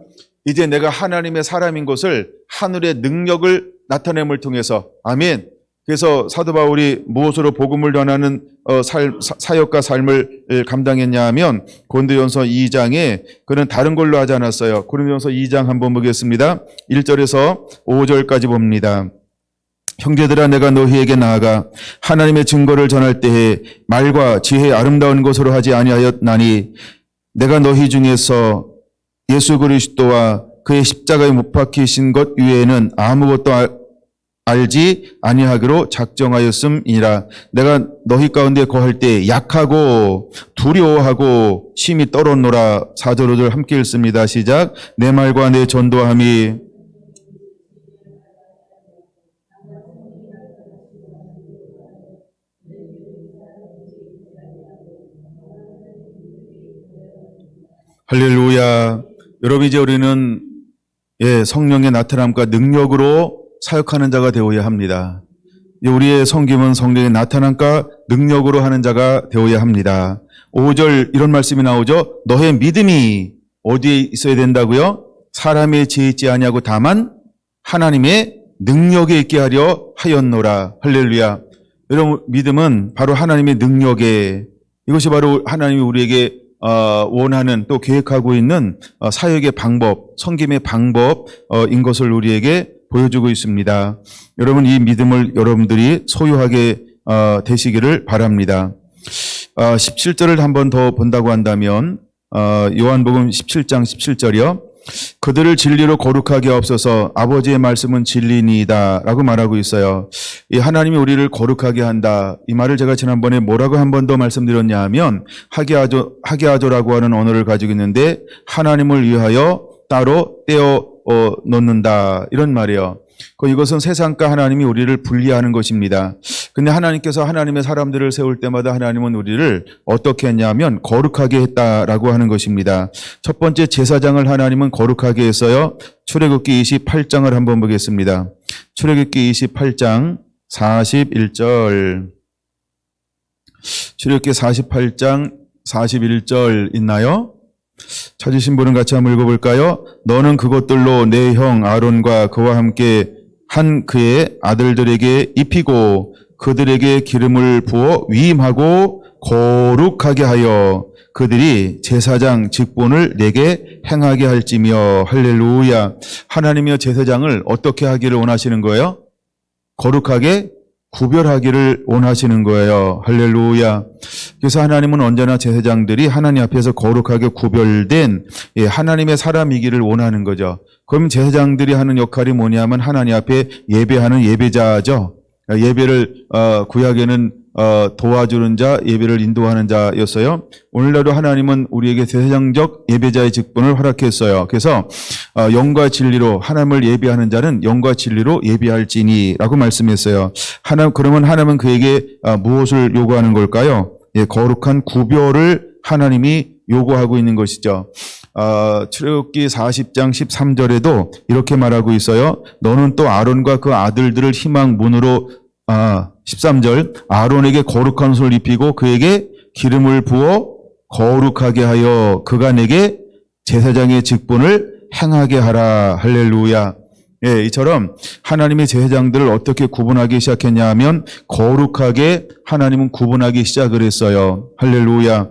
이제 내가 하나님의 사람인 것을 하늘의 능력을 나타냄을 통해서, 아멘. 그래서 사도 바울이 무엇으로 복음을 전하는 사역과 삶을 감당했냐 하면 고린도전서 2장에 그는 다른 걸로 하지 않았어요. 고린도전서 2장 한번 보겠습니다. 1절에서 5절까지 봅니다. 형제들아 내가 너희에게 나아가 하나님의 증거를 전할 때에 말과 지혜의 아름다운 것으로 하지 아니하였나니 내가 너희 중에서 예수 그리스도와 그의 십자가에 못 박히신 것 외에는 아무것도 알지 아니하기로 작정하였음이라. 내가 너희 가운데 거할 때 약하고 두려워하고 심히 떨었노라. 4절 5절 함께 읽습니다. 시작. 내 말과 내 전도함이 할렐루야. 여러분 이제 우리는 성령의 나타남과 능력으로 사역하는 자가 되어야 합니다. 우리의 섬김은 성령의 나타남과 능력으로 하는 자가 되어야 합니다. 5절 이런 말씀이 나오죠. 너의 믿음이 어디에 있어야 된다고요? 사람의 지혜에 있지 아니하고 다만 하나님의 능력에 있게 하려 하였노라. 할렐루야. 여러분 믿음은 바로 하나님의 능력에, 이것이 바로 하나님이 우리에게 원하는 또 계획하고 있는 사역의 방법, 섬김의 방법인 것을 우리에게 보여주고 있습니다. 여러분 이 믿음을 여러분들이 소유하게 되시기를 바랍니다. 17절을 한 번 더 본다고 한다면 요한복음 17장 17절이요. 그들을 진리로 거룩하게 하옵소서. 아버지의 말씀은 진리니이다 라고 말하고 있어요. 이 하나님이 우리를 거룩하게 한다. 이 말을 제가 지난번에 뭐라고 한 번 더 말씀드렸냐 하면 하게하조라고 하는 언어를 가지고 있는데 하나님을 위하여 따로 떼어 놓는다 이런 말이에요. 이것은 세상과 하나님이 우리를 분리하는 것입니다. 근데 하나님께서 하나님의 사람들을 세울 때마다 하나님은 우리를 어떻게 했냐면 거룩하게 했다라고 하는 것입니다. 첫 번째 제사장을 하나님은 거룩하게 했어요. 출애굽기 28장을 한번 보겠습니다. 출애굽기 28장 41절. 출애굽기 48장 41절 있나요? 찾으신 분은 같이 한번 읽어볼까요? 너는 그것들로 내 형 아론과 그와 함께 한 그의 아들들에게 입히고 그들에게 기름을 부어 위임하고 거룩하게 하여 그들이 제사장 직분을 내게 행하게 할지며. 할렐루야. 하나님이여 제사장을 어떻게 하기를 원하시는 거예요? 거룩하게 구별하기를 원하시는 거예요. 할렐루야. 그래서 하나님은 언제나 제사장들이 하나님 앞에서 거룩하게 구별된 하나님의 사람이기를 원하는 거죠. 그럼 제사장들이 하는 역할이 뭐냐면 하나님 앞에 예배하는 예배자죠. 예배를 구약에는 도와주는 자, 예배를 인도하는 자였어요. 오늘날도 하나님은 우리에게 제사장적 예배자의 직분을 허락했어요. 그래서 영과 진리로 하나님을 예배하는 자는 영과 진리로 예배할지니라고 말씀했어요. 그러면 하나님은 그에게 무엇을 요구하는 걸까요? 거룩한 구별을 하나님이 요구하고 있는 것이죠. 출애굽기 40장 13절에도 이렇게 말하고 있어요. 너는 또 아론과 그 아들들을 희망문으로 13절 아론에게 거룩한 옷을 입히고 그에게 기름을 부어 거룩하게 하여 그가 내게 제사장의 직분을 행하게 하라. 할렐루야. 예, 이처럼 하나님의 제사장들을 어떻게 구분하기 시작했냐 하면 거룩하게 하나님은 구분하기 시작을 했어요. 할렐루야.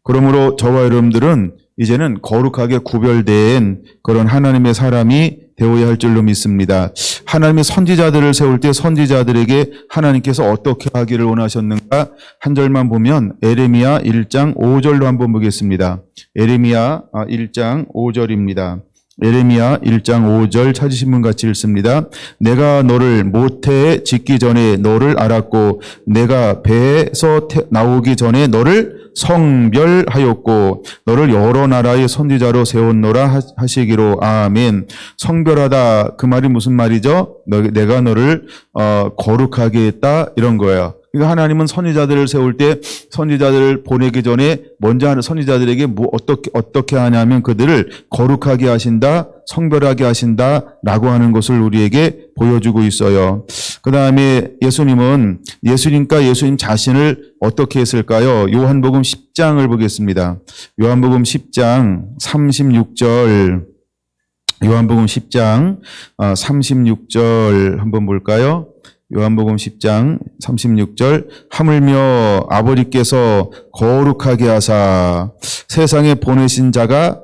그러므로 저와 여러분들은 이제는 거룩하게 구별된 그런 하나님의 사람이 되어야 할 줄로 믿습니다. 하나님의 선지자들을 세울 때 선지자들에게 하나님께서 어떻게 하기를 원하셨는가? 한 절만 보면 에레미야 1장 5절로 한번 보겠습니다. 에레미야 1장 5절입니다. 에레미야 1장 5절 찾으신 분 같이 읽습니다. 내가 너를 모태에 짓기 전에 너를 알았고 내가 배에서 나오기 전에 너를 성별하였고 너를 여러 나라의 선지자로 세웠노라 하시기로. 아멘. 성별하다, 그 말이 무슨 말이죠? 내가 너를 거룩하게 했다, 이런 거예요. 그러니까 하나님은 선지자들을 세울 때 선지자들을 보내기 전에 먼저 선지자들에게 어떻게 하냐면 그들을 거룩하게 하신다, 성별하게 하신다라고 하는 것을 우리에게 보여주고 있어요. 그 다음에 예수님과 예수님 자신을 어떻게 했을까요? 요한복음 10장을 보겠습니다. 요한복음 10장 36절. 요한복음 10장 36절 한번 볼까요? 요한복음 10장 36절. 하물며 아버지께서 거룩하게 하사 세상에 보내신 자가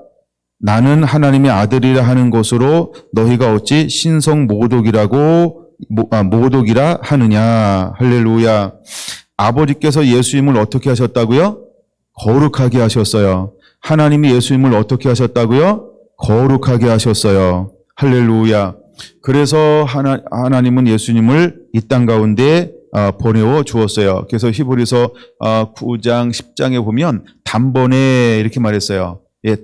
나는 하나님의 아들이라 하는 것으로 너희가 어찌 신성 모독이라 하느냐. 할렐루야. 아버지께서 예수님을 어떻게 하셨다고요? 거룩하게 하셨어요. 하나님이 예수님을 어떻게 하셨다고요? 거룩하게 하셨어요. 할렐루야. 그래서 하나님은 예수님을 이 땅 가운데 보내어 주었어요. 그래서 히브리서 9장 10장에 보면 단번에 이렇게 말했어요. 예,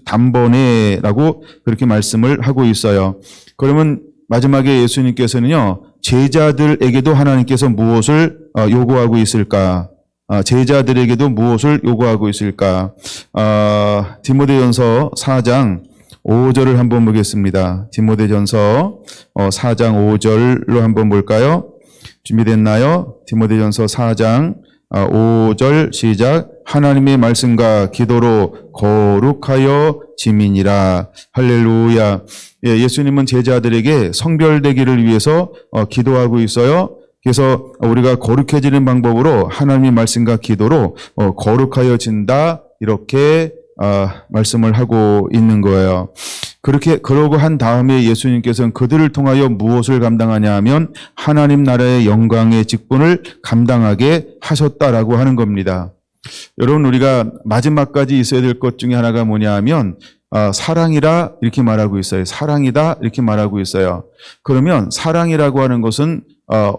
단번에라고 그렇게 말씀을 하고 있어요. 그러면 마지막에 예수님께서는요, 제자들에게도 하나님께서 무엇을 요구하고 있을까? 제자들에게도 무엇을 요구하고 있을까? 디모데전서 4장 5절을 한번 보겠습니다. 디모데전서 4장 5절로 한번 볼까요? 준비됐나요? 디모데전서 4장 5절 시작. 하나님의 말씀과 기도로 거룩하여 지민이라. 할렐루야. 예, 예수님은 제자들에게 성별되기를 위해서 기도하고 있어요. 그래서 우리가 거룩해지는 방법으로 하나님의 말씀과 기도로 거룩하여진다, 이렇게 말씀을 하고 있는 거예요. 그러고 한 다음에 예수님께서는 그들을 통하여 무엇을 감당하냐 하면 하나님 나라의 영광의 직분을 감당하게 하셨다라고 하는 겁니다. 여러분, 우리가 마지막까지 있어야 될 것 중에 하나가 뭐냐 하면 사랑이라 이렇게 말하고 있어요. 사랑이다 이렇게 말하고 있어요. 그러면 사랑이라고 하는 것은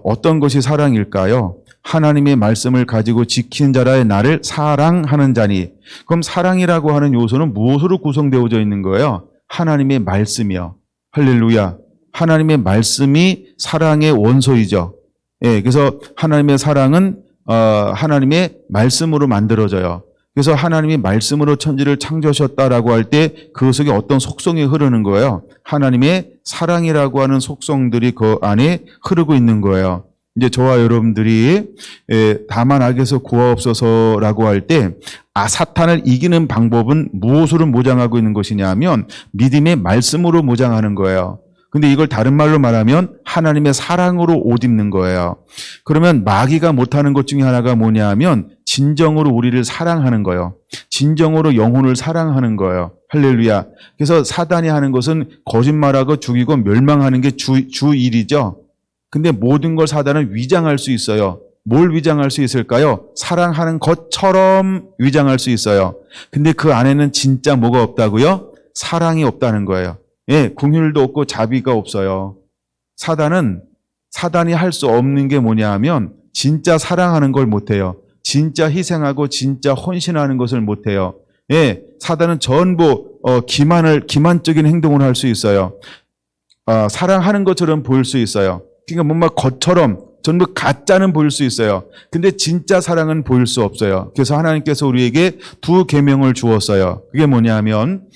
어떤 것이 사랑일까요? 하나님의 말씀을 가지고 지키는 자라의 나를 사랑하는 자니. 그럼 사랑이라고 하는 요소는 무엇으로 구성되어져 있는 거예요? 하나님의 말씀이요. 할렐루야. 하나님의 말씀이 사랑의 원소이죠. 예, 그래서 하나님의 사랑은 하나님의 말씀으로 만들어져요. 그래서 하나님이 말씀으로 천지를 창조하셨다라고 할 때 그 속에 어떤 속성이 흐르는 거예요. 하나님의 사랑이라고 하는 속성들이 그 안에 흐르고 있는 거예요. 이제 저와 여러분들이 다만 악에서 구하옵소서라고 할 때 사탄을 이기는 방법은 무엇으로 무장하고 있는 것이냐 하면 믿음의 말씀으로 무장하는 거예요. 근데 이걸 다른 말로 말하면 하나님의 사랑으로 옷 입는 거예요. 그러면 마귀가 못하는 것 중에 하나가 뭐냐 하면 진정으로 우리를 사랑하는 거예요. 진정으로 영혼을 사랑하는 거예요. 할렐루야. 그래서 사단이 하는 것은 거짓말하고 죽이고 멸망하는 게 주 일이죠. 근데 모든 걸 사단은 위장할 수 있어요. 뭘 위장할 수 있을까요? 사랑하는 것처럼 위장할 수 있어요. 근데 그 안에는 진짜 뭐가 없다고요? 사랑이 없다는 거예요. 예, 긍휼도 없고 자비가 없어요. 사단이 할 수 없는 게 뭐냐 하면 진짜 사랑하는 걸 못해요. 진짜 희생하고 진짜 헌신하는 것을 못해요. 예, 사단은 전부 기만적인 행동을 할 수 있어요. 사랑하는 것처럼 보일 수 있어요. 그러니까 뭔가 겉처럼 전부 가짜는 보일 수 있어요. 근데 진짜 사랑은 보일 수 없어요. 그래서 하나님께서 우리에게 두 계명을 주었어요. 그게 뭐냐 하면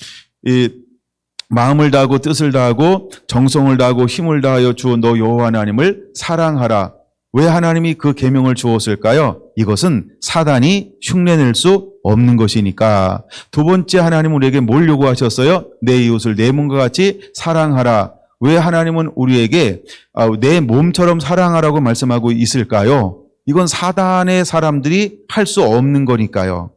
마음을 다하고 뜻을 다하고 정성을 다하고 힘을 다하여 주어 너 여호와 하나님을 사랑하라. 왜 하나님이 그 계명을 주었을까요? 이것은 사단이 흉내낼 수 없는 것이니까. 두 번째, 하나님은 우리에게 뭘 요구하셨어요? 내 이웃을 내 몸과 같이 사랑하라. 왜 하나님은 우리에게 내 몸처럼 사랑하라고 말씀하고 있을까요? 이건 사단의 사람들이 할 수 없는 거니까요.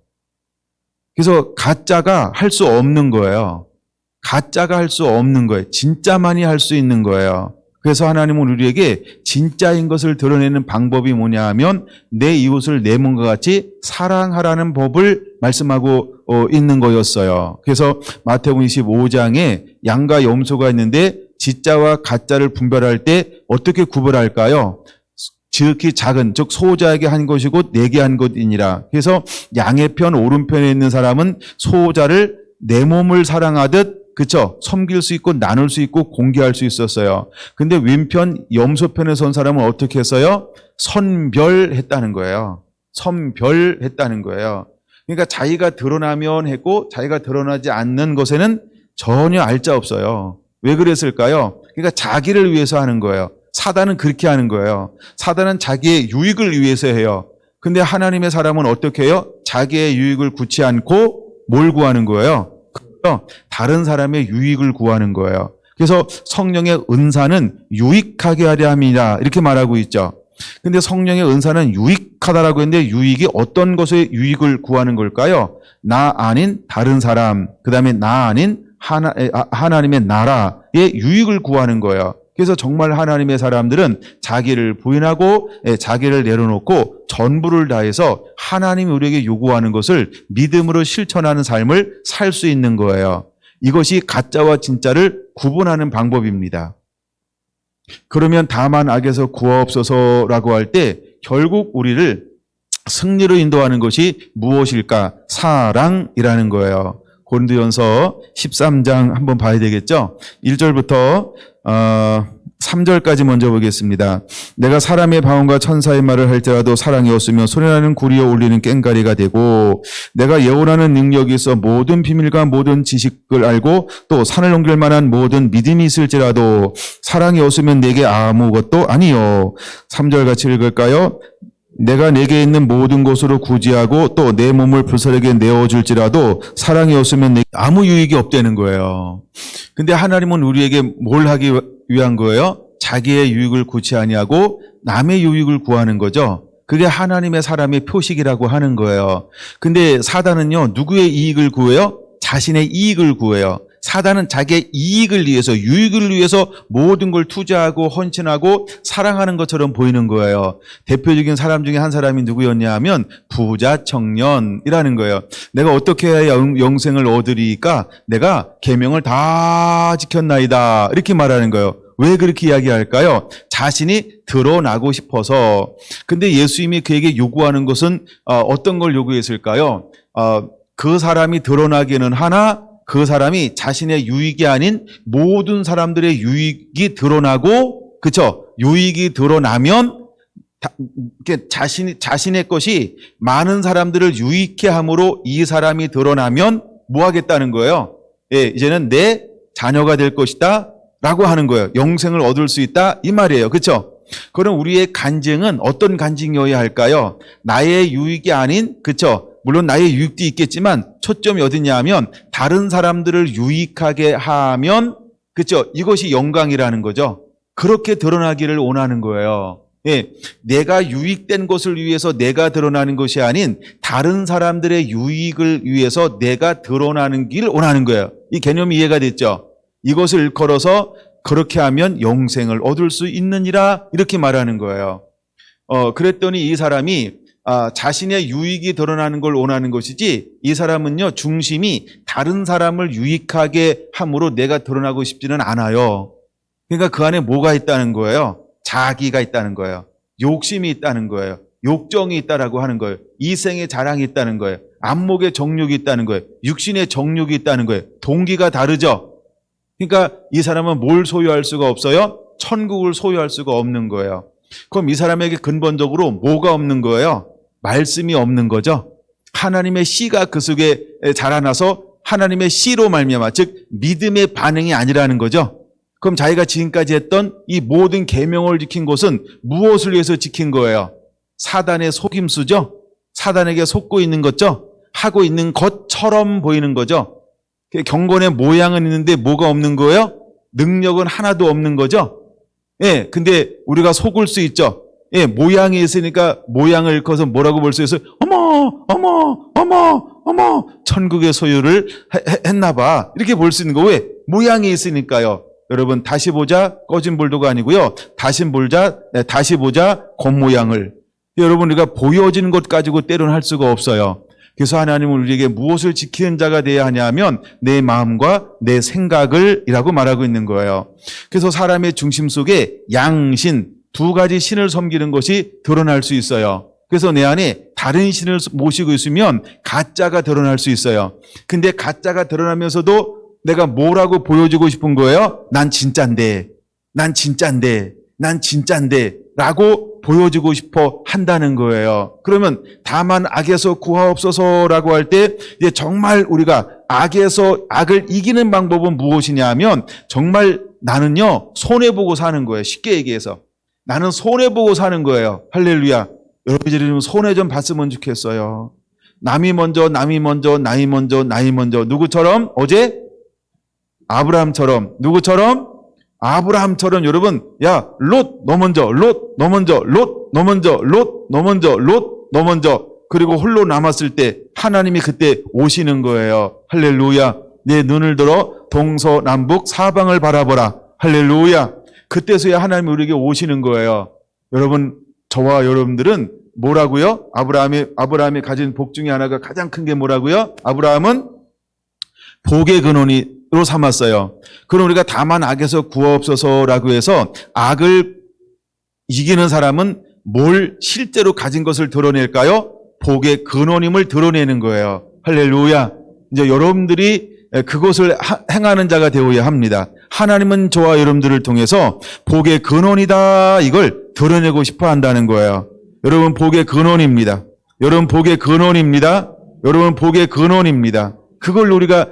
그래서 가짜가 할 수 없는 거예요. 가짜가 할 수 없는 거예요. 진짜만이 할 수 있는 거예요. 그래서 하나님은 우리에게 진짜인 것을 드러내는 방법이 뭐냐 하면 내 이웃을 내 몸과 같이 사랑하라는 법을 말씀하고 있는 거였어요. 그래서 마태복음 25장에 양과 염소가 있는데 진짜와 가짜를 분별할 때 어떻게 구별할까요? 지극히 작은, 즉 소자에게 한 것이고 내게 한 것이니라. 그래서 양의 편 오른편에 있는 사람은 소자를 내 몸을 사랑하듯 그렇죠? 섬길 수 있고 나눌 수 있고 공개할 수 있었어요. 근데 왼편 염소편에 선 사람은 어떻게 했어요? 선별했다는 거예요. 선별했다는 거예요. 그러니까 자기가 드러나면 했고 자기가 드러나지 않는 것에는 전혀 알자 없어요. 왜 그랬을까요? 그러니까 자기를 위해서 하는 거예요. 사단은 그렇게 하는 거예요. 사단은 자기의 유익을 위해서 해요. 근데 하나님의 사람은 어떻게 해요? 자기의 유익을 구치 않고 뭘 구하는 거예요? 다른 사람의 유익을 구하는 거예요. 그래서 성령의 은사는 유익하게 하려 함이라 이렇게 말하고 있죠. 근데 성령의 은사는 유익하다라고 했는데 유익이 어떤 것의 유익을 구하는 걸까요? 나 아닌 다른 사람, 그 다음에 나 아닌 하나님의 나라의 유익을 구하는 거예요. 그래서 정말 하나님의 사람들은 자기를 부인하고 자기를 내려놓고 전부를 다해서 하나님이 우리에게 요구하는 것을 믿음으로 실천하는 삶을 살 수 있는 거예요. 이것이 가짜와 진짜를 구분하는 방법입니다. 그러면 다만 악에서 구하옵소서라고 할 때 결국 우리를 승리로 인도하는 것이 무엇일까? 사랑이라는 거예요. 고린도전서 13장 한번 봐야 되겠죠? 1절부터 3절까지 먼저 보겠습니다. 내가 사람의 방언과 천사의 말을 할지라도 사랑이 없으면 소리나는 구리에 울리는 꽹가리가 되고 내가 예언하는 능력이 있어 모든 비밀과 모든 지식을 알고 또 산을 넘길 만한 모든 믿음이 있을지라도 사랑이 없으면 내게 아무것도 아니요. 3절 같이 읽을까요? 내가 내게 있는 모든 것으로 구제하고 또 내 몸을 불살에게 내어줄지라도 사랑이 없으면 내게 아무 유익이 없다는 거예요. 근데 하나님은 우리에게 뭘 하기 위한 거예요? 자기의 유익을 구치 아니하고 남의 유익을 구하는 거죠. 그게 하나님의 사람의 표식이라고 하는 거예요. 근데 사단은요, 누구의 이익을 구해요? 자신의 이익을 구해요. 사단은 자기의 이익을 위해서, 유익을 위해서 모든 걸 투자하고 헌신하고 사랑하는 것처럼 보이는 거예요. 대표적인 사람 중에 한 사람이 누구였냐 하면 부자 청년이라는 거예요. 내가 어떻게 해야 영생을 얻으리까? 내가 계명을 다 지켰나이다. 이렇게 말하는 거예요. 왜 그렇게 이야기할까요? 자신이 드러나고 싶어서. 근데 예수님이 그에게 요구하는 것은 어떤 걸 요구했을까요? 그 사람이 드러나기는 하나 그 사람이 자신의 유익이 아닌 모든 사람들의 유익이 드러나고, 그쵸? 유익이 드러나면 자신의 것이 많은 사람들을 유익해 함으로 이 사람이 드러나면 뭐 하겠다는 거예요? 예, 이제는 내 자녀가 될 것이다 라고 하는 거예요. 영생을 얻을 수 있다 이 말이에요. 그렇죠? 그럼 우리의 간증은 어떤 간증이어야 할까요? 나의 유익이 아닌, 그렇죠? 물론 나의 유익도 있겠지만 초점이 어디냐 하면 다른 사람들을 유익하게 하면, 그렇죠? 이것이 영광이라는 거죠. 그렇게 드러나기를 원하는 거예요. 예, 내가 유익된 것을 위해서 내가 드러나는 것이 아닌 다른 사람들의 유익을 위해서 내가 드러나는 길 원하는 거예요. 이 개념이 이해가 됐죠? 이것을 일컬어서 그렇게 하면 영생을 얻을 수 있느니라 이렇게 말하는 거예요. 그랬더니 이 사람이 자신의 유익이 드러나는 걸 원하는 것이지, 이 사람은요 중심이 다른 사람을 유익하게 함으로 내가 드러나고 싶지는 않아요. 그러니까 그 안에 뭐가 있다는 거예요? 자기가 있다는 거예요. 욕심이 있다는 거예요. 욕정이 있다라고 하는 거예요. 이생의 자랑이 있다는 거예요. 안목의 정욕이 있다는 거예요. 육신의 정욕이 있다는 거예요. 동기가 다르죠? 그러니까 이 사람은 뭘 소유할 수가 없어요? 천국을 소유할 수가 없는 거예요. 그럼 이 사람에게 근본적으로 뭐가 없는 거예요? 말씀이 없는 거죠. 하나님의 씨가 그 속에 자라나서 하나님의 씨로 말미암아, 즉 믿음의 반응이 아니라는 거죠. 그럼 자기가 지금까지 했던 이 모든 계명을 지킨 것은 무엇을 위해서 지킨 거예요? 사단의 속임수죠. 사단에게 속고 있는 거죠. 하고 있는 것처럼 보이는 거죠. 경건의 모양은 있는데 뭐가 없는 거예요? 능력은 하나도 없는 거죠. 예, 근데 우리가 속을 수 있죠. 예, 모양이 있으니까 모양을 일컬어서 뭐라고 볼 수 있어요? 어머, 천국의 소유를 했나 봐. 이렇게 볼 수 있는 거. 왜? 모양이 있으니까요. 여러분, 다시 보자 꺼진 불도가 아니고요. 다시 보자 겉모양을. 여러분, 우리가 보여지는 것 가지고 때로는 할 수가 없어요. 그래서 하나님은 우리에게 무엇을 지키는 자가 되어야 하냐면 내 마음과 내 생각을 이라고 말하고 있는 거예요. 그래서 사람의 중심 속에 양신, 두 가지 신을 섬기는 것이 드러날 수 있어요. 그래서 내 안에 다른 신을 모시고 있으면 가짜가 드러날 수 있어요. 근데 가짜가 드러나면서도 내가 뭐라고 보여주고 싶은 거예요? 난 진짜인데 라고 보여주고 싶어 한다는 거예요. 그러면 다만 악에서 구하옵소서라고 할 때 이제 정말 우리가 악을 이기는 방법은 무엇이냐 하면 정말 나는요 손해보고 사는 거예요. 쉽게 얘기해서 나는 손해보고 사는 거예요. 할렐루야. 여러분들이 좀 손해 좀 봤으면 좋겠어요. 남이 먼저 누구처럼? 어제? 아브라함처럼. 누구처럼? 아브라함처럼. 여러분, 야, 롯, 너 먼저. 그리고 홀로 남았을 때 하나님이 그때 오시는 거예요. 할렐루야. 내 눈을 들어 동서남북 사방을 바라보라. 할렐루야. 그때서야 하나님이 우리에게 오시는 거예요. 여러분, 저와 여러분들은 뭐라고요? 아브라함이 가진 복 중에 하나가 가장 큰 게 뭐라고요? 아브라함은 복의 근원으로 삼았어요. 그럼 우리가 다만 악에서 구하옵소서라고 해서 악을 이기는 사람은 뭘 실제로 가진 것을 드러낼까요? 복의 근원임을 드러내는 거예요. 할렐루야. 이제 여러분들이 그것을 행하는 자가 되어야 합니다. 하나님은 저와 여러분들을 통해서 복의 근원이다 이걸 드러내고 싶어 한다는 거예요. 여러분 복의 근원입니다. 여러분 복의 근원입니다. 그걸 우리가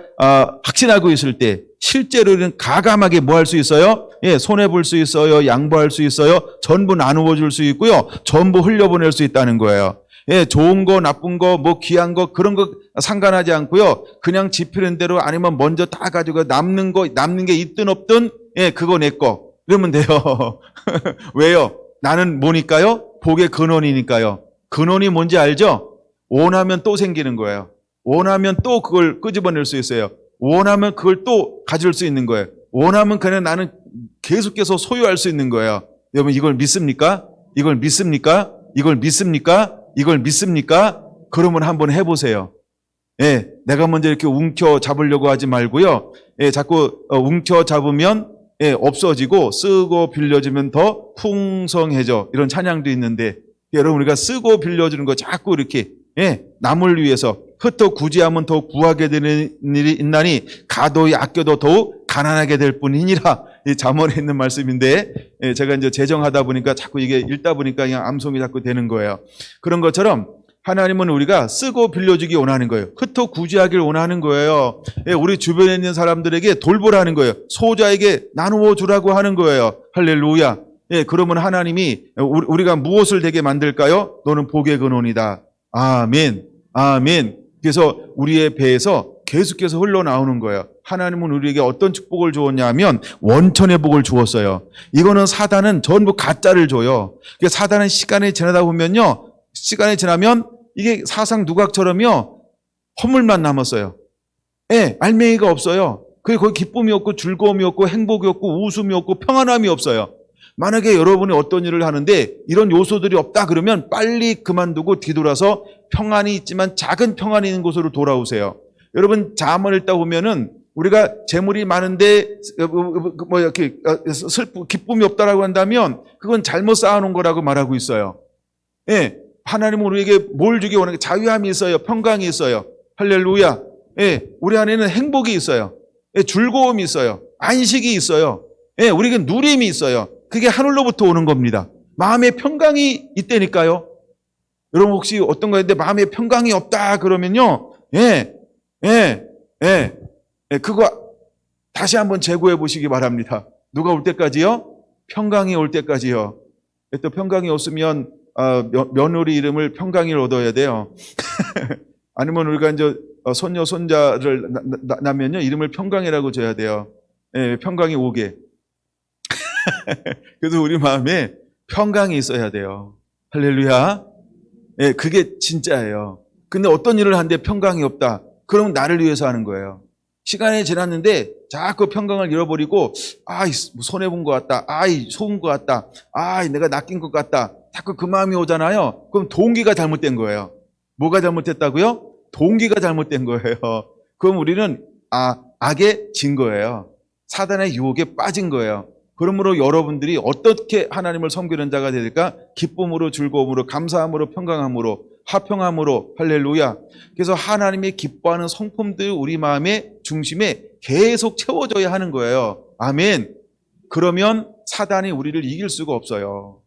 확신하고 있을 때 실제로는 가감하게 뭐 할 수 있어요? 예, 손해볼 수 있어요. 양보할 수 있어요. 전부 나누어 줄 수 있고요. 전부 흘려보낼 수 있다는 거예요. 예, 좋은 거, 나쁜 거, 뭐 귀한 거 그런 거 상관하지 않고요. 그냥 지피는 대로 아니면 먼저 다 가지고 남는 게 있든 없든 예, 그거 내 거. 이러면 돼요. 왜요? 나는 뭐니까요? 복의 근원이니까요. 근원이 뭔지 알죠? 원하면 또 생기는 거예요. 원하면 또 그걸 끄집어낼 수 있어요. 원하면 그걸 또 가질 수 있는 거예요. 원하면 그냥 나는 계속해서 소유할 수 있는 거예요. 여러분 이걸 믿습니까? 그러면 한번 해보세요. 예, 내가 먼저 이렇게 움켜 잡으려고 하지 말고요. 예, 자꾸 움켜 잡으면 예, 없어지고 쓰고 빌려주면 더 풍성해져. 이런 찬양도 있는데 여러분 우리가 쓰고 빌려주는 거 자꾸 이렇게 예, 남을 위해서 흩어 구제하면 더욱 구하게 되는 일이 있나니 가도히 아껴도 더욱 가난하게 될 뿐이니라. 이 잠언에 있는 말씀인데, 제가 이제 제정하다 보니까 자꾸 이게 읽다 보니까 그냥 암송이 자꾸 되는 거예요. 그런 것처럼 하나님은 우리가 쓰고 빌려주기 원하는 거예요. 흩어 구제하길 원하는 거예요. 우리 주변에 있는 사람들에게 돌보라는 거예요. 소자에게 나누어 주라고 하는 거예요. 할렐루야. 그러면 하나님이 우리가 무엇을 되게 만들까요? 너는 복의 근원이다. 아멘. 아멘. 그래서 우리의 배에서 계속해서 흘러나오는 거예요. 하나님은 우리에게 어떤 축복을 주었냐 하면 원천의 복을 주었어요. 이거는 사단은 전부 가짜를 줘요. 사단은 시간이 지나다 보면요. 시간이 지나면 이게 사상 누각처럼요. 허물만 남았어요. 알맹이가 없어요. 그리고 거기 기쁨이 없고 즐거움이 없고 행복이 없고 웃음이 없고 평안함이 없어요. 만약에 여러분이 어떤 일을 하는데 이런 요소들이 없다 그러면 빨리 그만두고 뒤돌아서 평안이 있지만 작은 평안이 있는 곳으로 돌아오세요. 여러분 잠언을 읽다 보면은 우리가 재물이 많은데 이렇게 기쁨이 없다라고 한다면 그건 잘못 쌓아놓은 거라고 말하고 있어요. 하나님은 우리에게 뭘 주기 원하는 게 자유함이 있어요. 평강이 있어요. 할렐루야. 우리 안에는 행복이 있어요. 즐거움이 있어요. 안식이 있어요. 우리에게 누림이 있어요. 그게 하늘로부터 오는 겁니다. 마음의 평강이 있다니까요. 여러분 혹시 어떤 거였는데 마음에 평강이 없다 그러면요. 그거 다시 한번 재고해 보시기 바랍니다. 누가 올 때까지요? 평강이 올 때까지요. 또 평강이 없으면 며느리 이름을 평강이를 얻어야 돼요. 아니면 우리가 이제 손녀 손자를 낳으면요 이름을 평강이라고 줘야 돼요. 평강이 오게. 그래서 우리 마음에 평강이 있어야 돼요. 할렐루야. 그게 진짜예요. 근데 어떤 일을 하는데 평강이 없다. 그러면 나를 위해서 하는 거예요. 시간이 지났는데 자꾸 평강을 잃어버리고 손해본 것 같다. 속은 것 같다. 내가 낚인 것 같다. 자꾸 그 마음이 오잖아요. 그럼 동기가 잘못된 거예요. 뭐가 잘못됐다고요? 동기가 잘못된 거예요. 그럼 우리는 악에 진 거예요. 사단의 유혹에 빠진 거예요. 그러므로 여러분들이 어떻게 하나님을 섬기는 자가 될까? 기쁨으로, 즐거움으로, 감사함으로, 평강함으로, 화평함으로. 할렐루야. 그래서 하나님이 기뻐하는 성품들 우리 마음의 중심에 계속 채워져야 하는 거예요. 아멘. 그러면 사단이 우리를 이길 수가 없어요.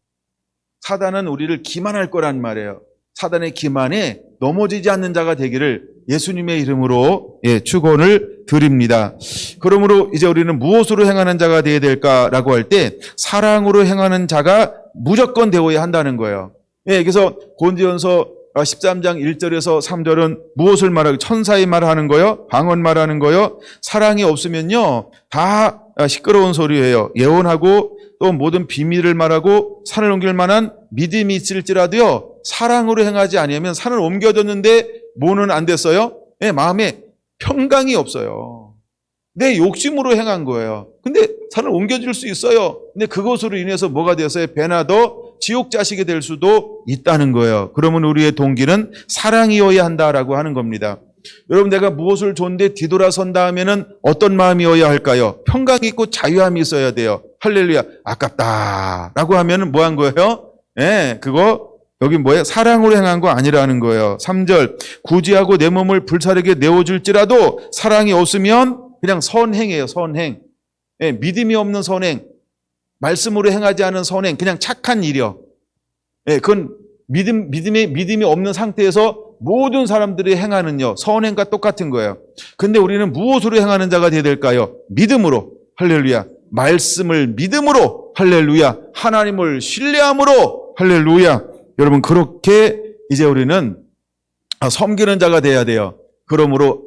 사단은 우리를 기만할 거란 말이에요. 사단의 기만에 넘어지지 않는 자가 되기를 예수님의 이름으로 축원을 드립니다. 그러므로 이제 우리는 무엇으로 행하는 자가 되어야 될까라고 할 때 사랑으로 행하는 자가 무조건 되어야 한다는 거예요. 그래서 고린도전서 13장 1절에서 3절은 무엇을 말하고 천사의 말하는 거요? 방언 말하는 거요? 사랑이 없으면요 다 시끄러운 소리예요. 예언하고 또 모든 비밀을 말하고 산을 옮길 만한 믿음이 있을지라도요 사랑으로 행하지 아니하면 산을 옮겨졌는데 뭐는 안 됐어요? 마음에 평강이 없어요. 내 욕심으로 행한 거예요. 근데 산을 옮겨줄 수 있어요. 근데 그것으로 인해서 뭐가 되었어요? 배나 더 지옥 자식이 될 수도 있다는 거예요. 그러면 우리의 동기는 사랑이어야 한다라고 하는 겁니다. 여러분 내가 무엇을 줬는데 뒤돌아선다 하면은 어떤 마음이어야 할까요? 평강이 있고 자유함이 있어야 돼요. 할렐루야. 아깝다라고 하면은 뭐 한 거예요? 그거 여기 뭐예요? 사랑으로 행한 거 아니라는 거예요. 3절 구제하고 내 몸을 불사르게 내어줄지라도 사랑이 없으면 그냥 선행이에요. 선행. 믿음이 없는 선행. 말씀으로 행하지 않은 선행. 그냥 착한 일이요. 그건 믿음이 없는 상태에서 모든 사람들이 행하는요 선행과 똑같은 거예요. 근데 우리는 무엇으로 행하는 자가 되어야 될까요? 믿음으로. 할렐루야. 말씀을 믿음으로. 할렐루야. 하나님을 신뢰함으로. 할렐루야. 여러분 그렇게 이제 우리는 섬기는 자가 돼야 돼요. 그러므로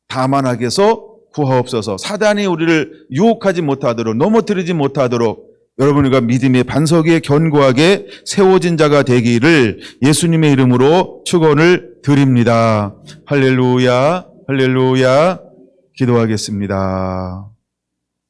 다만 악에서 구하옵소서. 사단이 우리를 유혹하지 못하도록 넘어뜨리지 못하도록 여러분과 믿음의 반석 위에 견고하게 세워진 자가 되기를 예수님의 이름으로 축원을 드립니다. 할렐루야. 할렐루야. 기도하겠습니다.